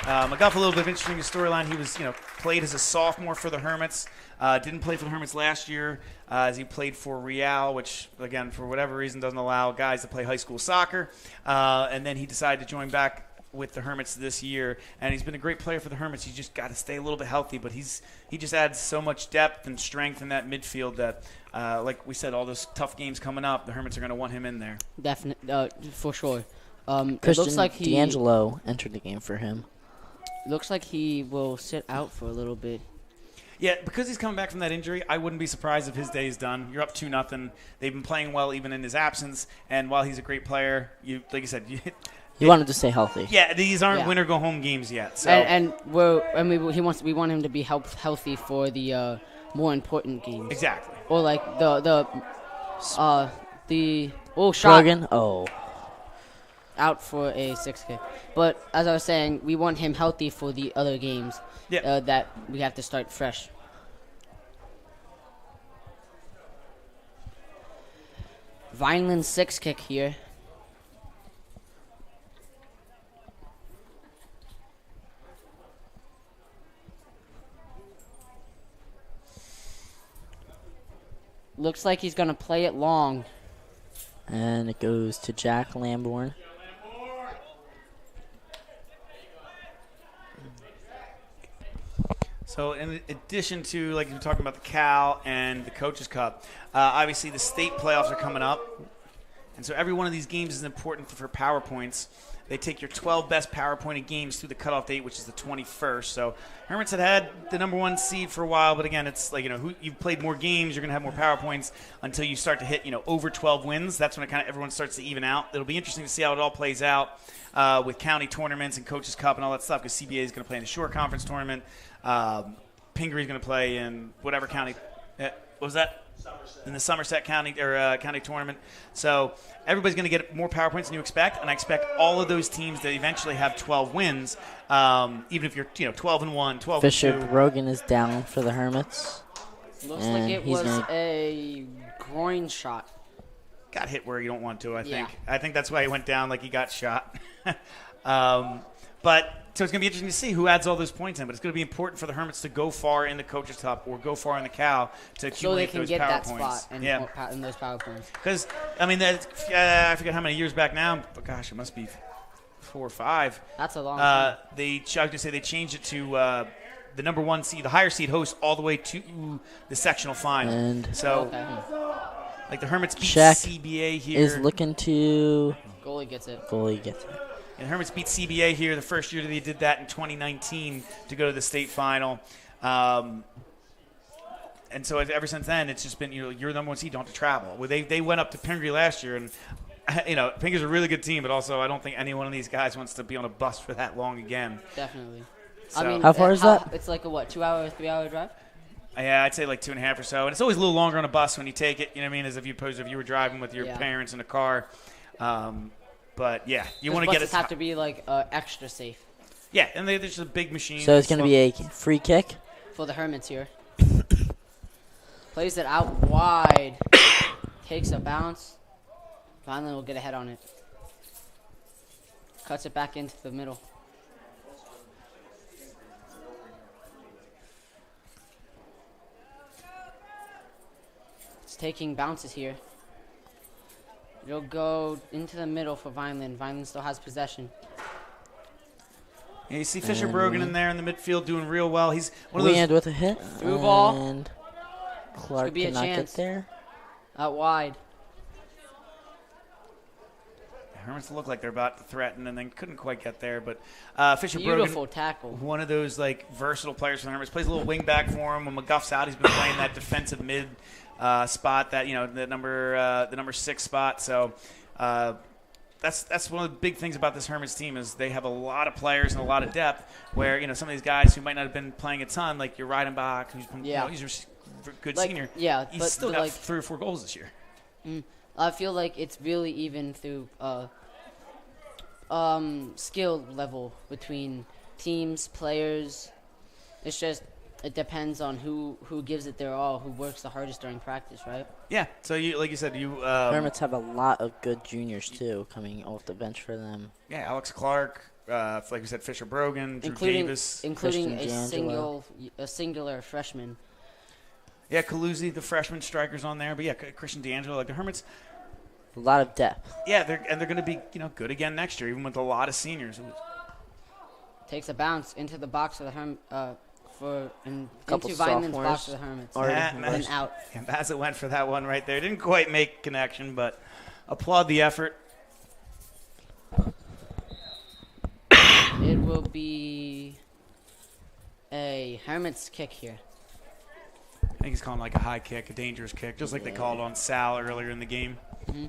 McGuff, a little bit of interesting storyline. He was, played as a sophomore for the Hermits. Didn't play for the Hermits last year as he played for Real, which, again, for whatever reason, doesn't allow guys to play high school soccer. And then he decided to join back with the Hermits this year, and he's been a great player for the Hermits. He's just got to stay a little bit healthy, but he just adds so much depth and strength in that midfield that, like we said, all those tough games coming up, the Hermits are going to want him in there. Definitely, for sure. Christian it looks like D'Angelo entered the game for him. Looks like he will sit out for a little bit. Yeah, because he's coming back from that injury, I wouldn't be surprised if his day is done. You're up 2-0. They've been playing well even in his absence, and while he's a great player, like you said, You want him to stay healthy. Yeah, these aren't winner go home games yet. So we want him to be healthy for the more important games. Exactly. Or like shot Brogan, out for a 6 kick. But as I was saying, we want him healthy for the other games. Yeah. That we have to start fresh. Vineland 6 kick here. Looks like he's going to play it long. And it goes to Jack Lambourne. So in addition to, like you were talking about the Cal and the Coaches Cup, obviously the state playoffs are coming up. And so every one of these games is important for power points. They take your 12 best power pointed games through the cutoff date, which is the 21st. So Hermits had the number one seed for a while, but again, it's like, who you've played more games, you're going to have more power points until you start to hit, over 12 wins. That's when it kind of everyone starts to even out. It'll be interesting to see how it all plays out with county tournaments and Coaches Cup and all that stuff, because CBA is going to play in the Shore Conference tournament. Pingree is going to play in whatever county. What was that? In the Somerset County or county tournament. So everybody's going to get more power points than you expect, and I expect all of those teams to eventually have 12 wins, even if you're 12-1, 12-2. Fisher Brogan is down for the Hermits. Looks like it was a groin shot. Got hit where you don't want to, I think. Yeah. I think that's why he went down like he got shot. But so it's going to be interesting to see who adds all those points in. But it's going to be important for the Hermits to go far in the Coaches Cup or go far in the Cal to accumulate those power points. So they can get that spot in those power points. Because, I forget how many years back now. But gosh, it must be 4 or 5. That's a long time. I was going to say they changed it to the number one seed, the higher seed host, all the way to the sectional final. And like the Hermits beat Check CBA here. Is looking to... Goalie gets it. And Hermits beat CBA here the first year that they did that in 2019 to go to the state final. And so ever since then, it's just been, you're the number one seed, you don't have to travel. Well, they went up to Pingree last year, and, Pingree's a really good team, but also I don't think any one of these guys wants to be on a bus for that long again. Definitely. So, how far is that? It's like a 2-hour, 3-hour drive? Yeah, I'd say like 2.5 or so. And it's always a little longer on a bus when you take it, as opposed to if you were driving with your parents in a car. But, yeah, you want to get it. Have to be, extra safe. Yeah, and there's just a big machine. So it's going to be a free kick? For the Hermits here. Plays it out wide. Takes a bounce. Vineland will get a head on it. Cuts it back into the middle. It's taking bounces here. It'll go into the middle for Vineland. Vineland still has possession. Yeah, you see Fisher Brogan in there in the midfield doing real well. He's one of those. Leand with a hit. Through ball. And Clark cannot get there. Out wide. Hermits look like they're about to threaten and then couldn't quite get there. But Fisher Beautiful Brogan, tackle. one of those like versatile players for the Hermits, plays a little wing back for him. When McGuff's out, he's been playing that defensive mid spot, that the number 6 spot. So that's one of the big things about this Hermits team is they have a lot of players and a lot of depth. Where some of these guys who might not have been playing a ton, like your Reidenbach, who's been he's a good senior. Yeah, he's but still got like 3 or 4 goals this year. I feel like it's really even through skill level between teams, players. It's just it depends on who gives it their all, who works the hardest during practice, right? Yeah. So like you said, Hermits have a lot of good juniors too coming off the bench for them. Yeah, Alex Clark, like we said, Fisher Brogan, Drew Davis, including Christian a singular freshman. Yeah, Kaluzzi, the freshman striker's on there, but yeah, Christian D'Angelo, like the Hermits. A lot of depth. Yeah, they're going to be good again next year, even with a lot of seniors. Takes a bounce into the box for the Couple into Vineland's sophomores. box for the Hermits. And out. Yeah, Bassett went for that one right there. Didn't quite make connection, but applaud the effort. It will be a Hermits kick here. I think he's calling like a high kick, a dangerous kick, just like they called on Sal earlier in the game. Mm-hmm.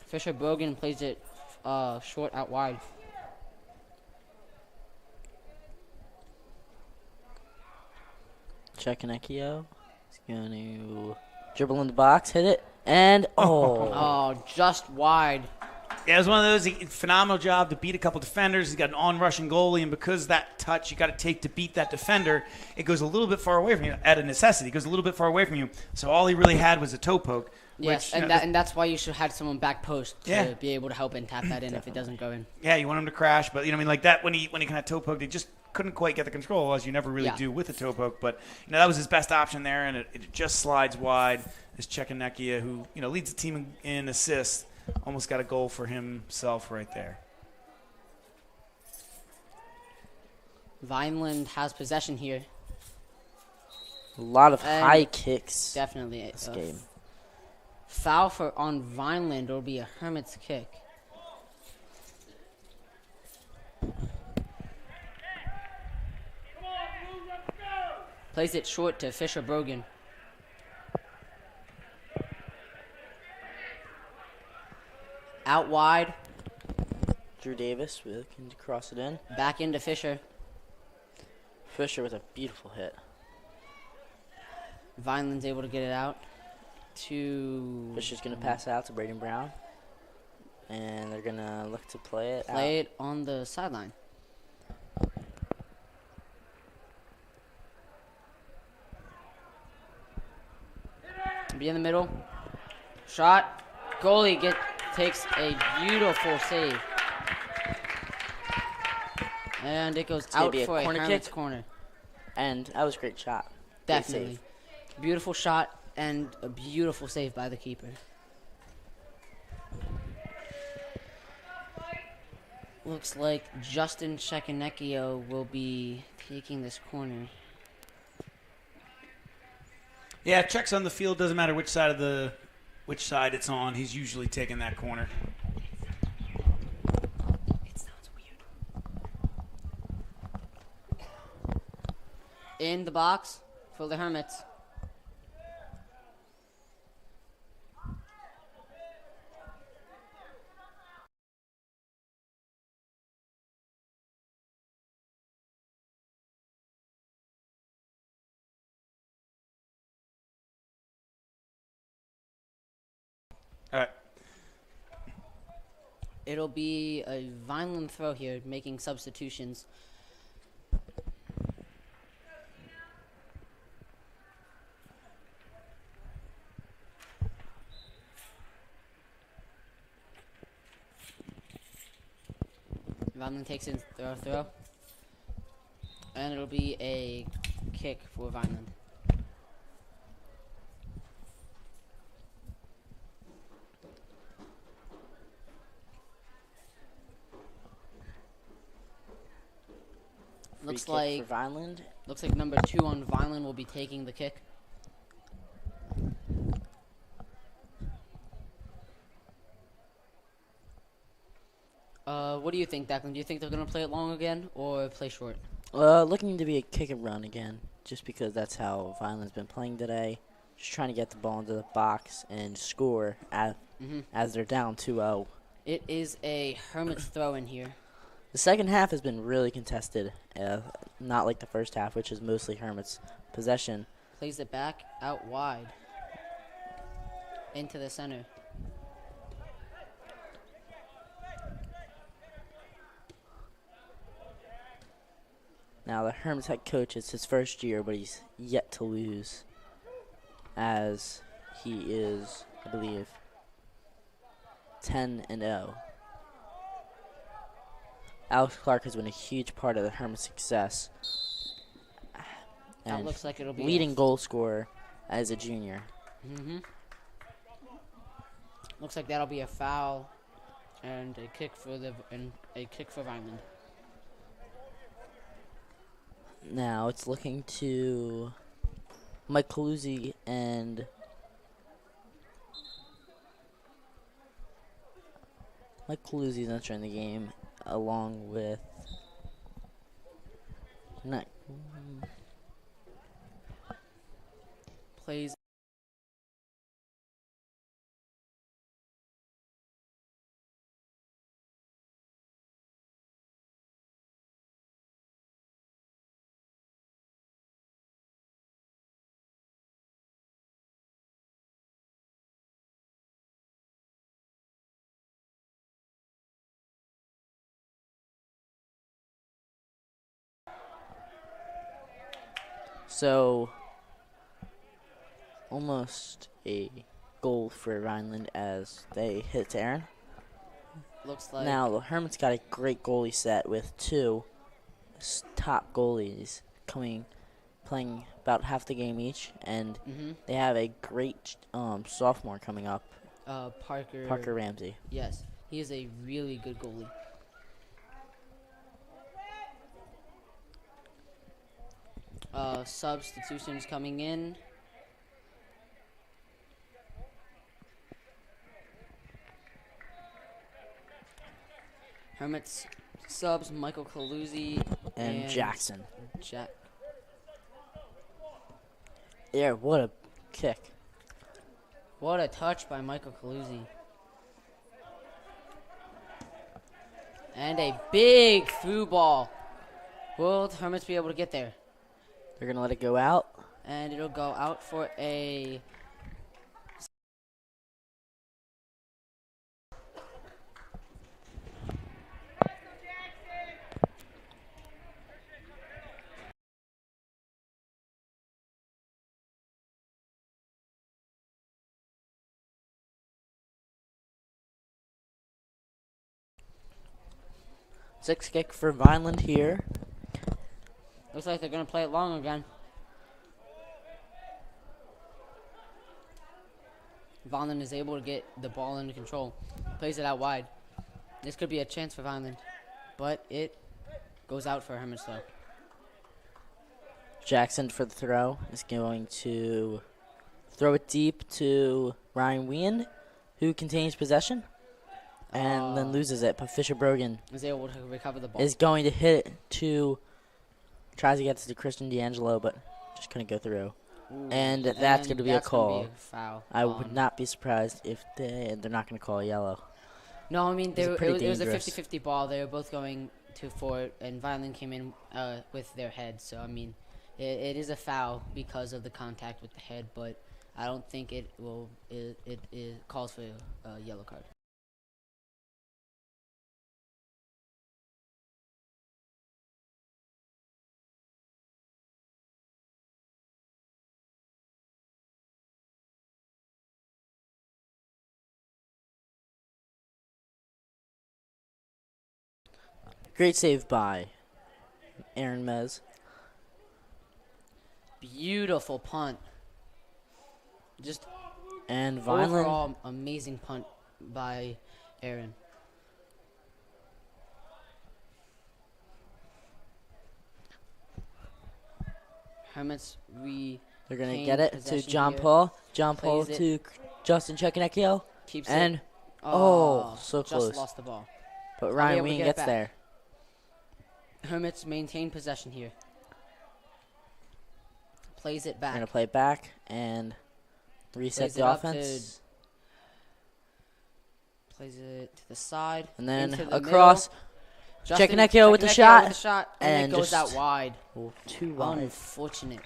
Fisher Brogan plays it short out wide. Chekanekio is going to dribble in the box, hit it, and Oh, just wide. Yeah, it was one of those phenomenal job to beat a couple defenders. He's got an on-rushing goalie, and because that touch you got to take to beat that defender, it goes a little bit far away from you at a necessity. It goes a little bit far away from you. So all he really had was a toe poke. Yes, which, and that's why you should have someone back post to be able to help and tap that in if it doesn't go in. Yeah, you want him to crash, but like that when he kind of toe poked, he just couldn't quite get the control, as you never really do with a toe poke. But that was his best option there, and it just slides wide. This Chekaneckia, who leads the team in assists, almost got a goal for himself right there. Vineland has possession here. a lot of And high kicks Definitely. this game. Foul on Vineland. It'll be a Hermits kick. Plays it short to Fisher Brogan. Out wide. Drew Davis looking to cross it in. Back into Fisher. Fisher with a beautiful hit. Vineland's able to get it out to Fisher's going to pass it out to Braden Brown. And they're going to look to play it play it on the sideline. Be in the middle. Shot. Goalie takes a beautiful save. And it goes out be a for a corner Hermits kick. corner. And that was a great shot. Great Definitely. save. Beautiful shot and a beautiful save by the keeper. Looks like Justin Chekanecchio will be taking this corner. Yeah, checks on the field. Doesn't matter which side it's on. He's usually taking that corner. It sounds weird. In the box for the Hermits. All right. It'll be a Vineland throw here, making substitutions. Vineland takes in throw. And it'll be a kick for Vineland. Free Looks kick like for Vineland. looks like number 2 on Vineland will be taking the kick. What do you think, Declan? Do you think they're gonna play it long again or play short? Looking to be a kick and run again, just because that's how Vineland's been playing today. Just trying to get the ball into the box and score as they're down 2-0. It is a Hermits throw in here. The second half has been really contested, not like the first half, which is mostly Hermits' possession. Plays it back out wide into the center. Now, the Hermits head coach, it's his first year, but he's yet to lose, as he is, I believe, 10-0. Alex Clark has been a huge part of the Hermits' success. That And looks like it'll be leading goal scorer as a junior. Looks like that'll be a foul and a kick for Vineland. Now it's looking to Mike Caluzzi and Mike Caluzzi's entering the game along with Plays so almost a goal for Vineland as they hit to Aaron. looks like Now the Hermits got a great goalie set with two top goalies playing about half the game each, and they have a great sophomore coming up, Parker Ramsey. Yes, he is a really good goalie. Substitutions coming in. Hermits subs Michael Caluzzi And Jackson. Jack. Yeah, what a kick. What a touch by Michael Caluzzi. And a big through ball. Will the Hermits be able to get there? They're going to let it go out. And it'll go out for a... Six kick for Vineland here. Looks like they're going to play it long again. Vineland is able to get the ball under control. Plays it out wide. This could be a chance for Vineland, but it goes out for Hermits though. Jackson for the throw is going to throw it deep to Ryan Wien, who contains possession and then loses it. But Fisher Brogan Is able to recover the ball. is going to hit it tries to get to Christian D'Angelo, but just couldn't go through. Ooh, And that's going to be a that's gonna call. be a foul. I would not be surprised if they're not going to call a yellow. No, I mean, It's pretty it was a dangerous. 50-50 ball. They were both going for it, and Vineland came in with their head. So, I mean, it is a foul because of the contact with the head, but I don't think it calls for a yellow card. Great save by Aaron Mez. Beautiful punt. Just And Vineland overall amazing punt by Aaron. Hermits They're going to retain get it to possession John here. Paul. John Paul Plays to Justin Chekanecchio. Keeps And, it. so just close. lost the ball. But be Ryan able to Ween get it gets back. there. Hermits maintain possession here. Plays it We're back. going to play it back and reset Plays it the up offense. Plays it to the side. And then into the across. middle. Justin Chekanecchio with the Chekanecchio shot. And And it goes out just- wide. Oh, too wide. Unfortunate.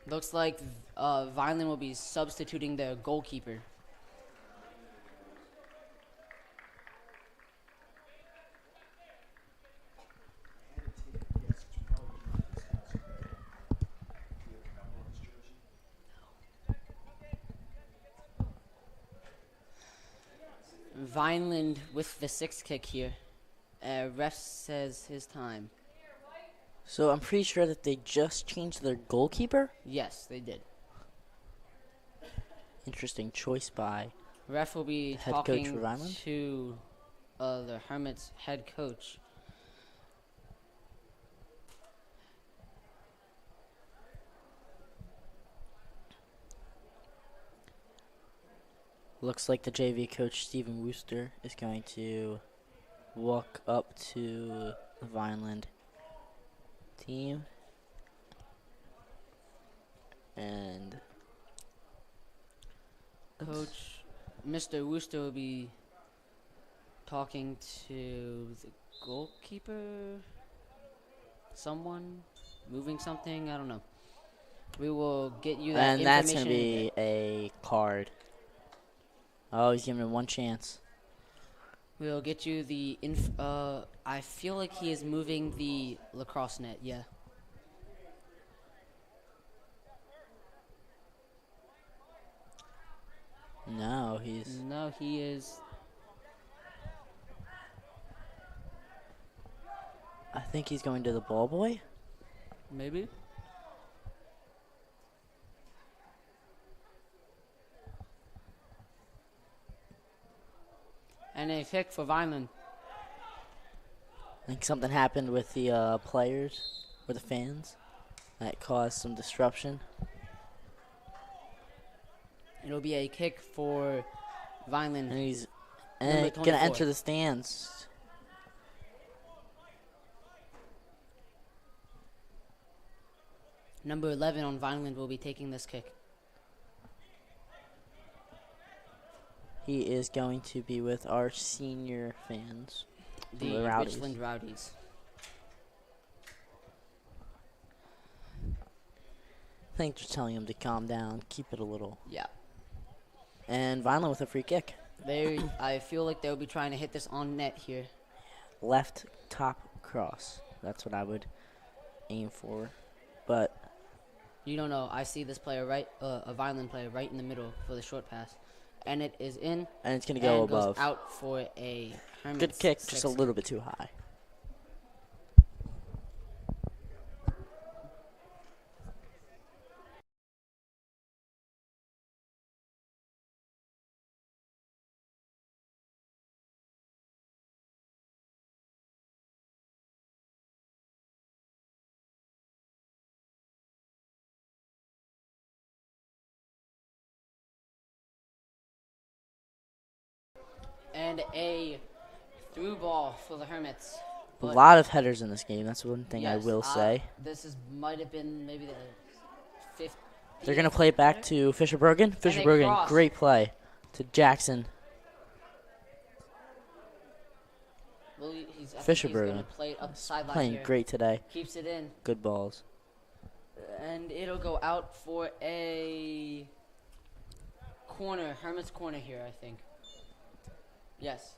Looks like Vineland will be substituting their goalkeeper. Vineland with the sixth kick here. Ref says his time. So I'm pretty sure that they just changed their goalkeeper. Yes, they did. Interesting choice by. Ref will be Head coach talking for Vineland? to the Hermits head coach. Looks like the JV coach Stephen Wooster is going to walk up to the Vineland team and Coach Mr. Wooster will be talking to the goalkeeper. Someone moving something. I don't know. We will get you that and that's information. going to be a card. Oh, he's giving him one chance. We'll get you the I feel like he is moving the lacrosse net. Yeah. No, he's. No, he is. I think he's going to the ball boy. Maybe. And a kick for Vineland. I think something happened with the players or the fans that caused some disruption. It'll be a kick for Vineland. And he's Number going to 24. enter the stands. Number 11 on Vineland will be taking this kick. He is going to be with our senior fans. The Rowdies. Richland Rowdies. I think just telling him to calm down, keep it a little. Yeah. And Vineland with a free kick. I feel like they'll be trying to hit this on net here. Left top cross. That's what I would aim for. But You don't know. I see this player right, a Vineland player right in the middle for the short pass. And it is in. and it's going to go and goes above. out for a Hermits Good kick, just a sixth. little bit too high. And a through ball for the Hermits. A But lot of headers in this game. That's one thing I yes, will say. This might have been maybe the fifth. They're going to play it back to Fisher Bergen. Fisher Bergen, cross. great play to Jackson. Well, I think Fisher he's gonna Bergen. play it up the sideline Playing here. great today. Keeps it in. Good balls. And it'll go out for a corner, Hermit's corner here, I think. Yes.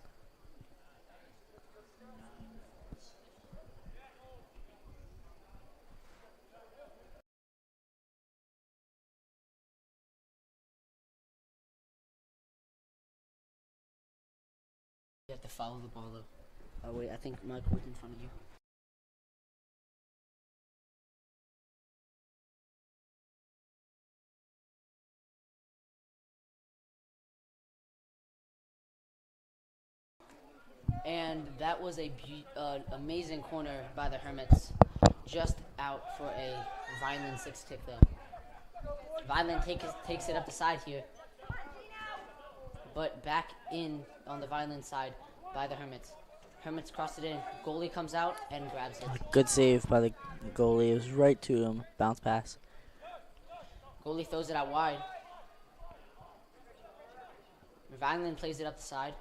You have to follow the ball, though. Oh, wait, I think my court's in front of you. And that was a amazing corner by the Hermits. Just out for a Vineland 6 kick, though. Vineland takes it up the side here. But back in on the Vineland side by the Hermits. Hermits cross it in. Goalie comes out and grabs it. Good save by the goalie. It was right to him. Bounce pass. Goalie throws it out wide. Vineland plays it up the side.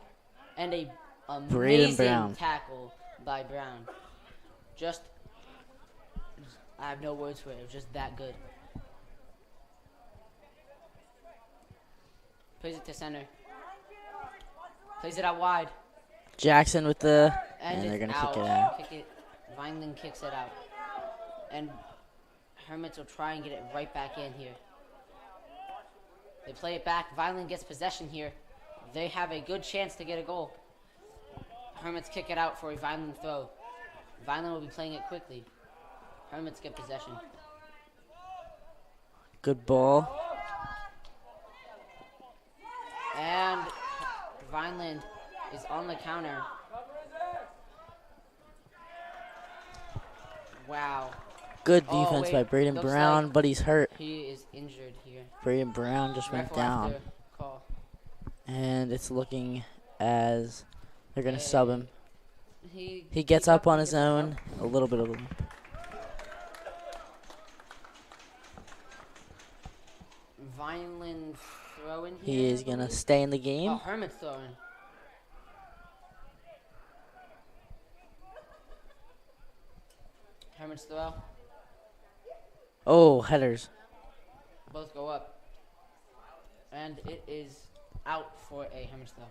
And a amazing Brown. tackle by Brown. I have no words for it. It was just that good. Plays it to center. Plays it out wide. Jackson with the... And they're going to out. kick it out. Vineland kicks it out. And Hermits will try and get it right back in here. They play it back. Vineland gets possession here. They have a good chance to get a goal. Hermits kick it out for a Vineland throw. Vineland will be playing it quickly. Hermits get possession. Good ball. And Vineland is on the counter. Wow. Good Oh, defense wait. by Braden Looks Brown, like but he's hurt. He is injured here. Braden Brown just went Ref will down. have to call. And it's looking as they're going to sub him. He Gets up on his own. A little bit of him. Vineland throwing here. He is going to stay in the game. Oh, Hermit's throwing. Hermit's throw. Oh, headers. Both go up. And it is out for a Hermit's throw.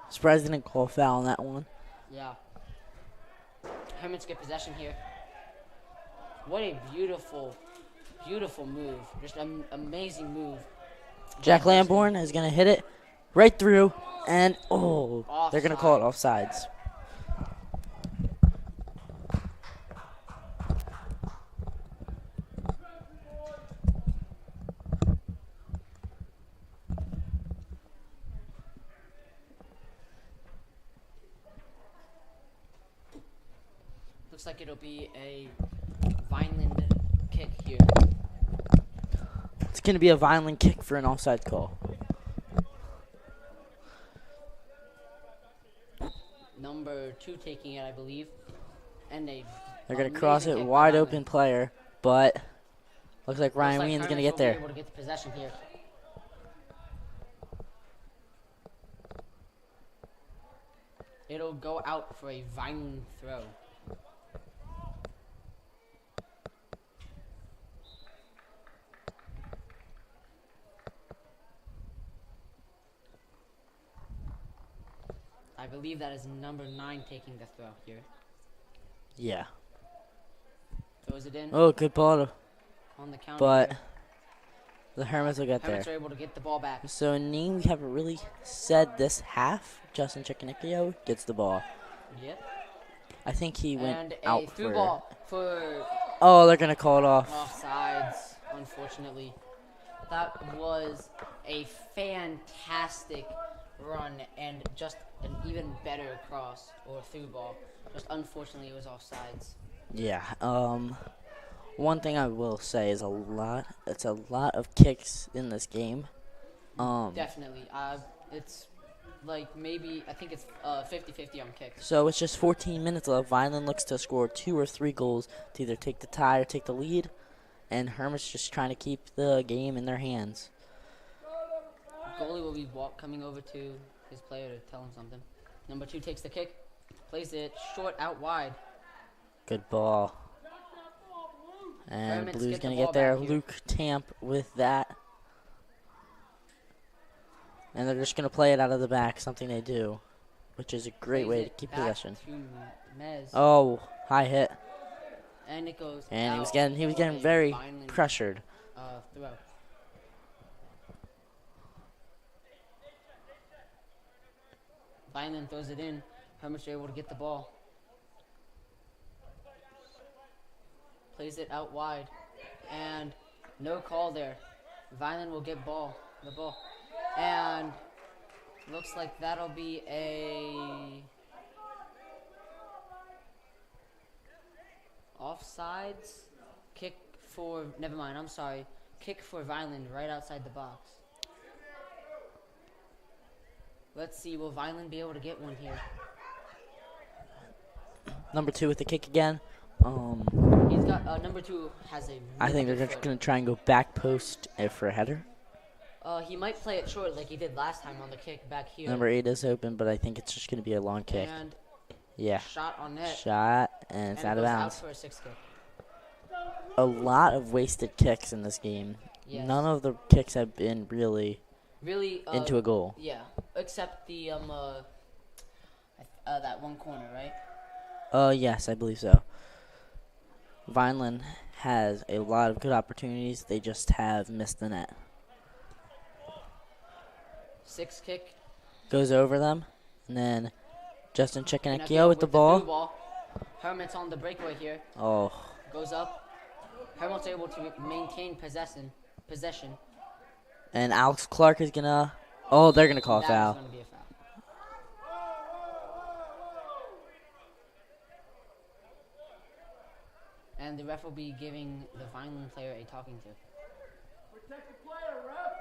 Surprised they didn't call foul on that one. Yeah. Hermits get possession here. What a beautiful, beautiful move. Just an amazing move. Jack Lamborn is going to hit it right through. And, oh, they're going to call it offsides. Looks like it'll be a Vineland kick here. It's going to be a Vineland kick for an offside call. Number 2 taking it, I believe. And They're going to cross it wide open player, but looks like Ryan Ween's going to get there. Able to get the possession here. It'll go out for a Vineland throw. I believe that is number 9 taking the throw here. Yeah. Throws it in Oh, good ball. on the counter. But here. the Hermits will get there. Hermits are able to get the ball back. So, a name we haven't really said this half. Justin Chikanikio gets the ball. Yep. I think he went And a out through for... ball for Oh, they're going to call it off. offsides, unfortunately. That was a fantastic run and just an even better cross or through ball. Just unfortunately, it was offsides. Yeah. One thing I will say is it's a lot of kicks in this game. Definitely. It's like maybe, I think it's 50-50 on kicks. So it's just 14 minutes left. Vineland looks to score 2 or 3 goals to either take the tie or take the lead. And Hermit's just trying to keep the game in their hands. Goalie will be coming over to his player to tell him something. Number 2 takes the kick, plays it short out wide. Good ball. And Hermits Blue's get the going to ball get there. back here. Luke Tamp with that. And they're just going to play it out of the back, something they do, which is a great Plays way to it keep back possession. to Mez. Oh, high hit. And it goes And he was out getting for a very Vineland, pressured. throw. Vineland throws it in. Hermits are able to get the ball. Plays it out wide. And no call there. Vineland will get the ball. And looks like that'll be a offsides kick for, never mind, I'm sorry. Kick for Vineland right outside the box. Let's see, will Vineland be able to get one here? Number 2 with the kick again. He's got, number 2 has a really I think they're good just foot. going to try and go back post for a header. He might play it short like he did last time on the kick back here. Number 8 is open, but I think it's just going to be a long kick. And Yeah. shot on net. Shot, and it's out of goes bounds. out for a 6 kick. A lot of wasted kicks in this game. Yes. None of the kicks have been really Really into a goal. Yeah, except the that one corner, right? Yes, I believe so. Vineland has a lot of good opportunities. They just have missed the net. 6 kick. Goes over them, and then Justin Pinocchio Chickenecchio with the ball. through ball. Hermits on the breakaway here. Oh, Goes up. Hermits able to maintain possession. and Alex Clark is gonna. Oh, they're gonna call a That foul. is going to be a foul. And the ref will be giving the Vineland player a talking to. Protect the player, ref.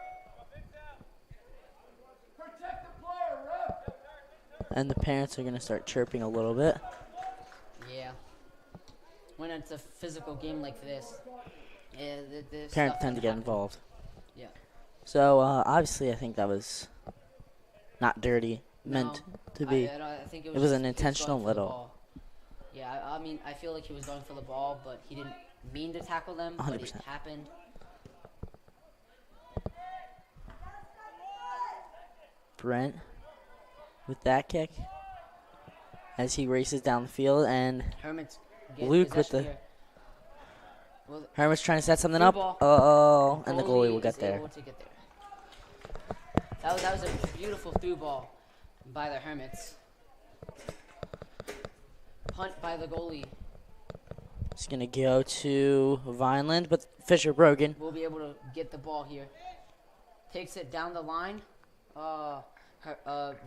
Protect the player, ref. And the parents are gonna start chirping a little bit. Yeah. When it's a physical game like this, this Parents stuff tend to can get happen. involved. Yeah. So obviously, I think that was not dirty. Meant to be. I think It was just an he intentional going for the little. ball. Yeah, I mean, I feel like he was going for the ball, but he didn't mean to tackle them, but it 100%. happened. Brent with that kick as he races down the field, and Hermits get Luke with possession the- here. Well, Hermit's trying to set something Through up. ball. Uh-oh, and the goalie will is get there. able to get there. That was a beautiful through ball by the Hermits. Punt by the goalie. It's going to go to Vineland, but Fisher Brogan. Will be able to get the ball here. Takes it down the line.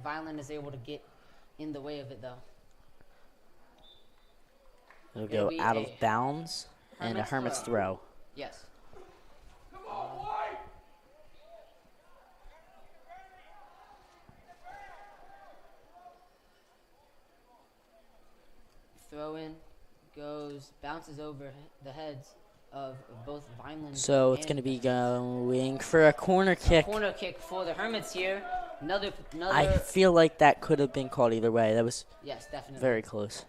Vineland is able to get in the way of it, though. It'll go Maybe out a of bounds, and a Hermit's throw. Yes. Throw in bounces over the heads of both Vineland. So it's and going to be going for a corner kick. corner kick for the Hermits here. Another. I feel like that could have been called either way. That was Yes, definitely. very close.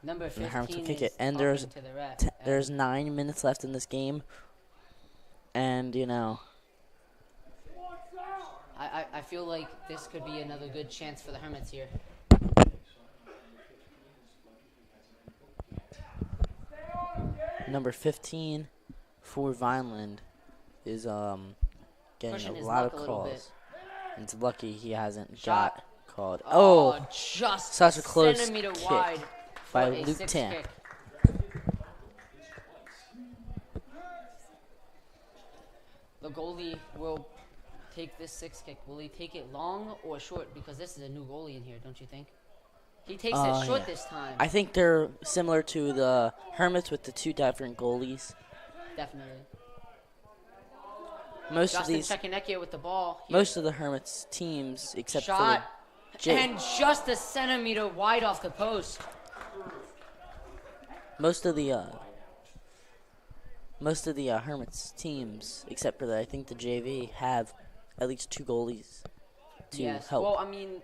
Number And the Hermits 15 will kick is it. And talking there's to the ref, there's 9 minutes left in this game. And, I feel like this could be another good chance for the Hermits here. number 15 for Vineland is getting Pushing a his lot luck of a little bit. calls. And it's lucky he hasn't Shot. got called. Oh, just such a close centimeter kick wide by for a Luke 6 Tan. kick. The goalie will take this 6 kick. Will he take it long or short? Because this is a new goalie in here, don't you think? He takes it short Yeah. this time. I think they're similar to the Hermits with the 2 different goalies. Definitely. Most of Justin these, Checkenecchia with the ball. Here. most of the Hermits teams, except Shot. for the J, And just a centimeter wide off the post. most of the Hermits teams, except for I think the JV, have at least 2 goalies to Yes. help. Well, I mean,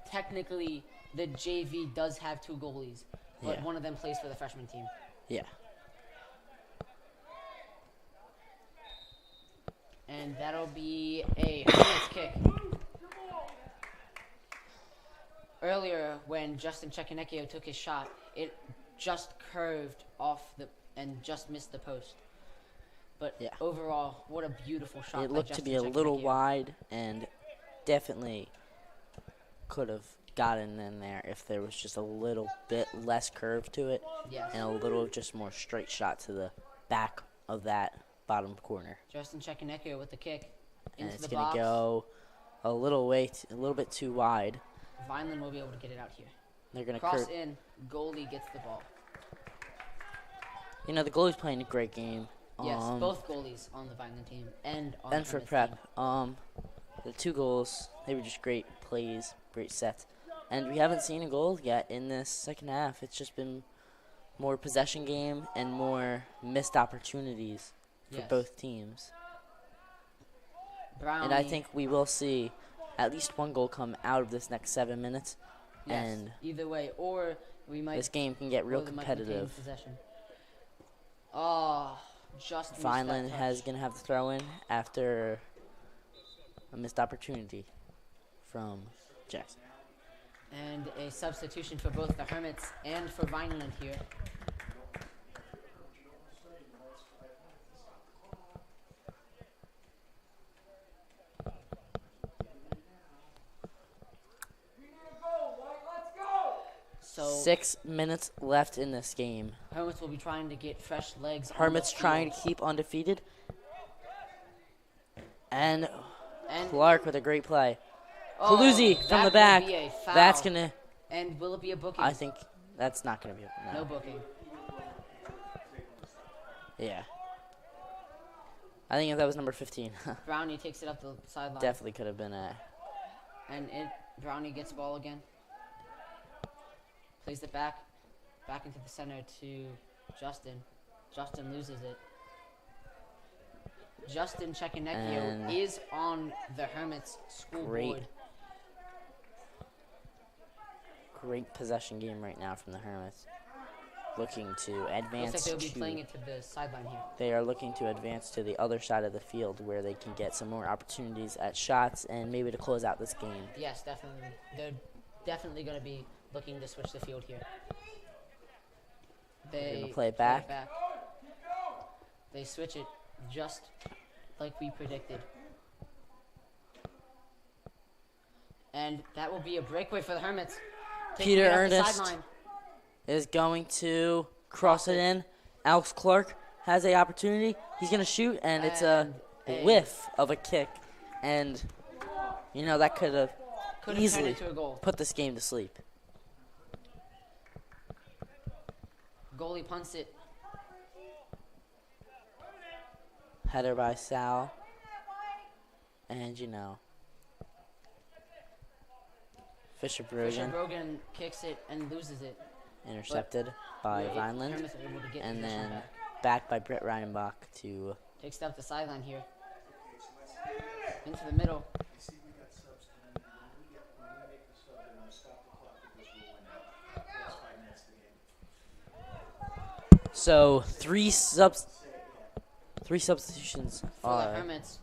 technically, the JV does have 2 goalies, but Yeah. one of them plays for the freshman team. Yeah. And that'll be a Hermits kick. Earlier, when Justin Checkenecchio took his shot, it just curved off and just missed the post. But Yeah. overall, what a beautiful shot. It by looked to Justin be a little Checkenecchio. wide and definitely could have gotten in there if there was just a little bit less curve to it Yes. and a little just more straight shot to the back of that bottom corner. Justin Chekanecchio with the kick And into it's the going box. to go a little bit too wide. Vineland will be able to get it out here. They're going to Cross in. Goalie gets the ball. You know, the goalie's playing a great game. Yes, both goalies on the Vineland team and on And the for Hermits Prep, team. the 2 goals, they were just great plays, great sets. And we haven't seen a goal yet in this second half. It's just been more possession game and more missed opportunities for Yes. both teams. Brownie. And I think we will see at least 1 goal come out of this next 7 minutes. Yes, And either way, or we might. this game can get real or they might retain competitive. possession. Oh, just missed that Vineland touch. is going to have to throw in after a missed opportunity from Jackson. And a substitution for both the Hermits and for Vineland here. So 6 minutes left in this game. Hermits will be trying to get fresh legs. on the Hermits trying to field. keep undefeated. And And Clark with a great play. oh, Paluzzi that from the will back. be a foul. That's going to, And will it be a booking? I think that's not going to be. No booking. Yeah. I think if that was number 15, Brownie takes it up the sideline. definitely could have been a. And Brownie gets the ball again. Plays it back into the center to Justin. Justin loses it. Justin Chekanecchio And is on the Hermits school great board. Great possession game right now from the Hermits. Looking to Looks advance like they'll be to. playing it to the sideline here. They are looking to advance to the other side of the field where they can get some more opportunities at shots and maybe to close out this game. Yes, definitely. They're definitely going to be looking to switch the field here. They gonna play it back. They switch it just like we predicted. And that will be a breakaway for the Hermits. Taking Peter it up the Ernest sideline. is going to cross it in. Alex Clark has a opportunity. He's going to shoot, and it's a And whiff of a kick. And, you know, that could have Could have turned easily into a goal. put this game to sleep. Goalie punts it. Header by Sal. And, you know, Fisher Fisher Brogan Brogan kicks it and loses it. intercepted by Wait, Vineland. Hermits are able to get And possession then back. back by Brett Reinbach to Takes it up the sideline here. Into the middle. So three substitutions For the are Hermits,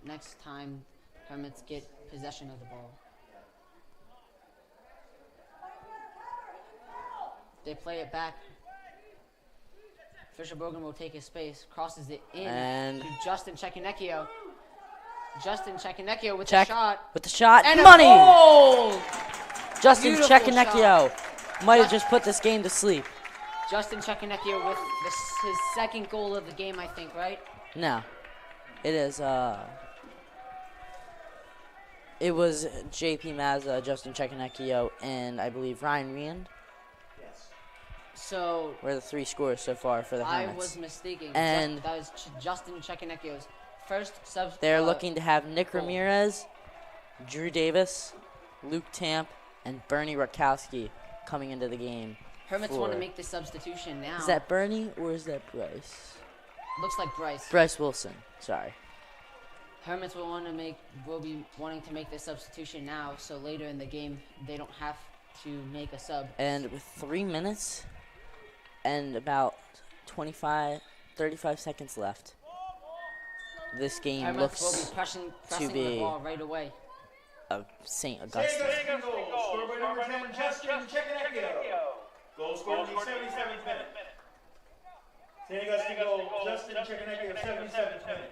next time Hermits get possession of the ball. They play it back. Fisher Brogan will take his space, crosses it in And- to Justin Chekanecchio. Justin Chekanecchio with check the shot. with the shot. And a Money! goal! Justin Beautiful Chekanecchio might have just put this game to sleep. Justin Chekanecchio with his second goal of the game, I think, right? No. It is it was JP Mazza, Justin Chekanecchio, and I believe Ryan Rand So were the 3 scores so far for the I Hermits. was mistaken. And- that was Justin Chekanecchio's first sub. They're looking to have Nick goal. Ramirez, Drew Davis, Luke Tamp, and Bernie Rakowski coming into the game. Hermits want to for- make the substitution now. Is that Bernie or is that Bryce? Looks like Bryce. Bryce Wilson. Sorry. Hermits will be wanting to make the substitution now, so later in the game they don't have to make a sub. And with 3 minutes and about 35 seconds left, this game Hermits will looks be pressing the be ball right away. of St. Augustine. Second goal, scored by number 10, Justin Chekanecchio. Goal scored in the 77th minute. St. Augustine goal, Justin Chekanecchio, 77th minute.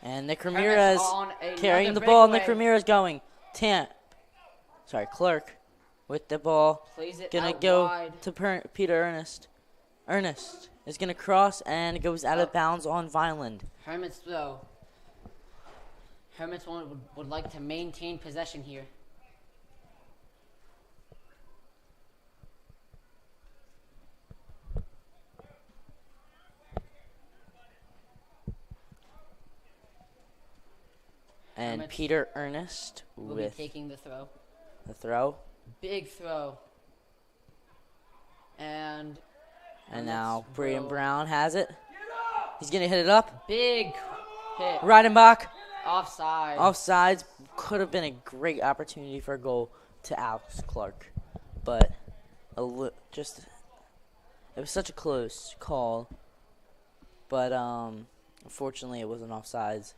And Nick Hermits Ramirez on another carrying the ball. Nick breakaway. Ramirez going. Tamp. Clark with the ball. Plays it Gonna out go wide. to Peter Ernest. Ernest is gonna cross and goes out of bounds on Vineland. Hermits throw. Hermits would like to maintain possession here. And Hermits Peter Ernest will be with taking the throw. the throw. Big throw. And Now Hermits Brian will- Brown has it. He's gonna hit it up. Big hit. Reidenbach. Offside. Offsides. Could have been a great opportunity for a goal to Alex Clark. But it was such a close call. But unfortunately it wasn't offsides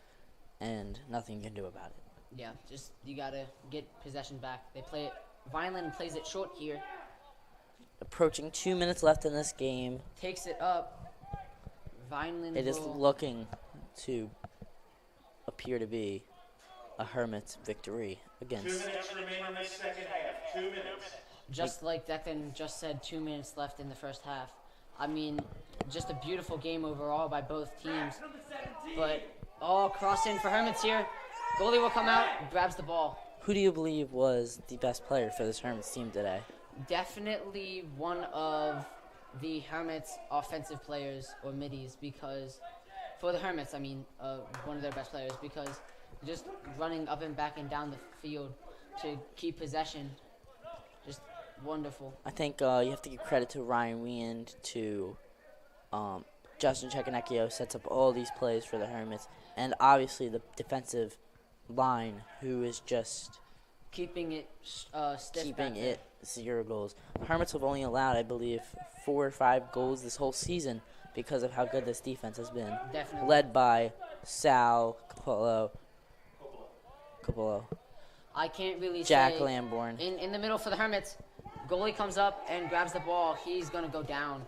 and nothing you can do about it. Yeah, just you gotta get possession back. They play it. Vineland plays it short here. Approaching 2 minutes left in this game. Takes it up. Vineland It is will- looking to appear to be a Hermits victory 2 against. minutes remain in the second half. 2 minutes. just like Declan just said, 2 minutes left in the first half. I mean, just a beautiful game overall by both teams. But cross in for Hermits here. Goalie will come out, grabs the ball. Who do you believe was the best player for this Hermits team today? Definitely one of the Hermits' offensive players or middies, because for the Hermits, I mean, one of their best players, because just running up and back and down the field to keep possession, just wonderful. I think you have to give credit to Ryan Weand, to Justin Chekanecchio sets up all these plays for the Hermits, and obviously the defensive line, who is just Keeping it stiff. keeping back there. it 0 goals. Hermits have only allowed, I believe, 4 or 5 goals this whole season because of how good this defense has been. Definitely. Led by Sal Coppola, I can't really Jack say. Lamborn. In the middle for the Hermits, goalie comes up and grabs the ball. He's gonna go down.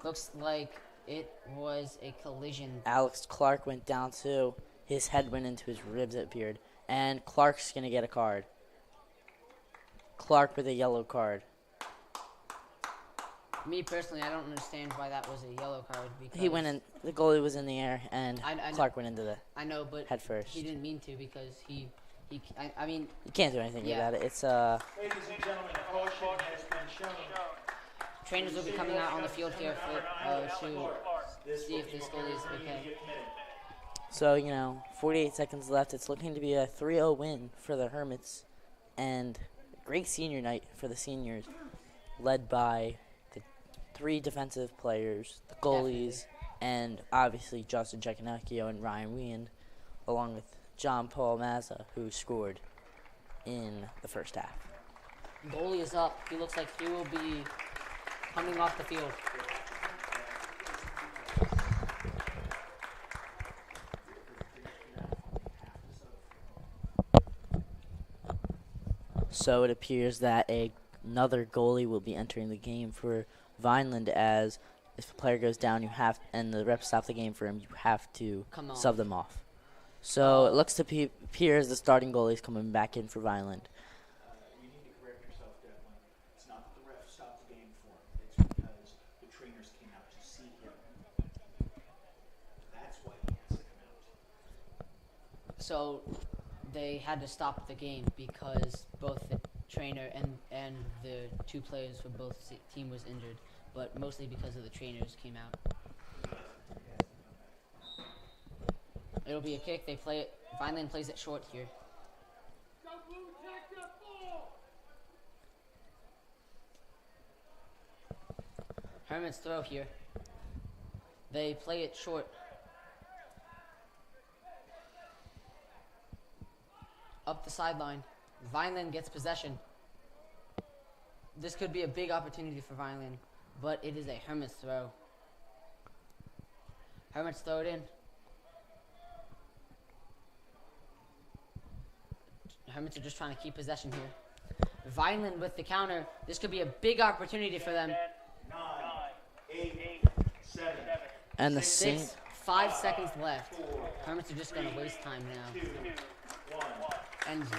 Looks like it was a collision. Alex Clark went down too. His head went into his ribs, it appeared. And Clark's going to get a card. Clark with a yellow card. Me personally, I don't understand why that was a yellow card. Because He went in, the goalie was in the air, and I Clark went into the I know, but head first. he didn't mean to, because I mean, You can't do anything Yeah. about it. It's Ladies and gentlemen, caution has been shown. trainers will be coming out on the field here to see if this goalie is okay. So, 48 seconds left. It's looking to be a 3-0 win for the Hermits. And great senior night for the seniors, led by the 3 defensive players, the goalies, and obviously Justin Chekanecchio and Ryan Weand, along with John Paul Mazza, who scored in the first half. Goalie is up. He looks like he will be coming off the field. So it appears that another goalie will be entering the game for Vineland, as if a player goes down, and the ref stop the game for him, you have to Come on. sub them off. So it looks to appear as the starting goalie is coming back in for Vineland. You need to correct yourself, Declan. It's not that the ref stopped the game for him. It's because the trainers came out to see him. That's why he has to come out. So they had to stop the game because both the trainer and the 2 players for both team was injured, but mostly because of the trainers came out. It'll be a kick. They play it. Vineland plays it short here. Hermits throw here. They play it short. Up the sideline. Vineland gets possession. This could be a big opportunity for Vineland, but it is a Hermits throw. Hermits throw it in. Hermits are just trying to keep possession here. Vineland with the counter. This could be a big opportunity for them. 9, 8, 7, And the same 5 seconds left. Hermits are just going to waste time now. 2, 1.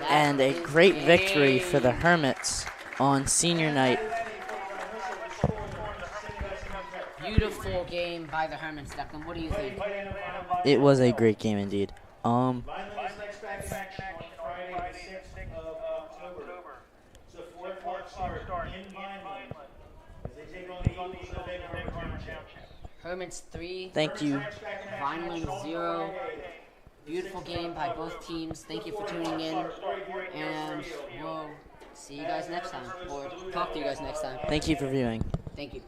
And a is great victory for the game. Hermits on senior night. Beautiful game by the Hermits, Declan. What do you think? It was a great game indeed. Vineland's next back-to-back on Friday, the 6th of October. It's a 4 o'clock start in Vineland as they take on the Eagles of Big Hermit Township. Hermits 3, Thank you. Vineland 0. Beautiful game by both teams. Thank you for tuning in. And we'll see you guys next time. Or talk to you guys next time. Thank you for viewing. Thank you.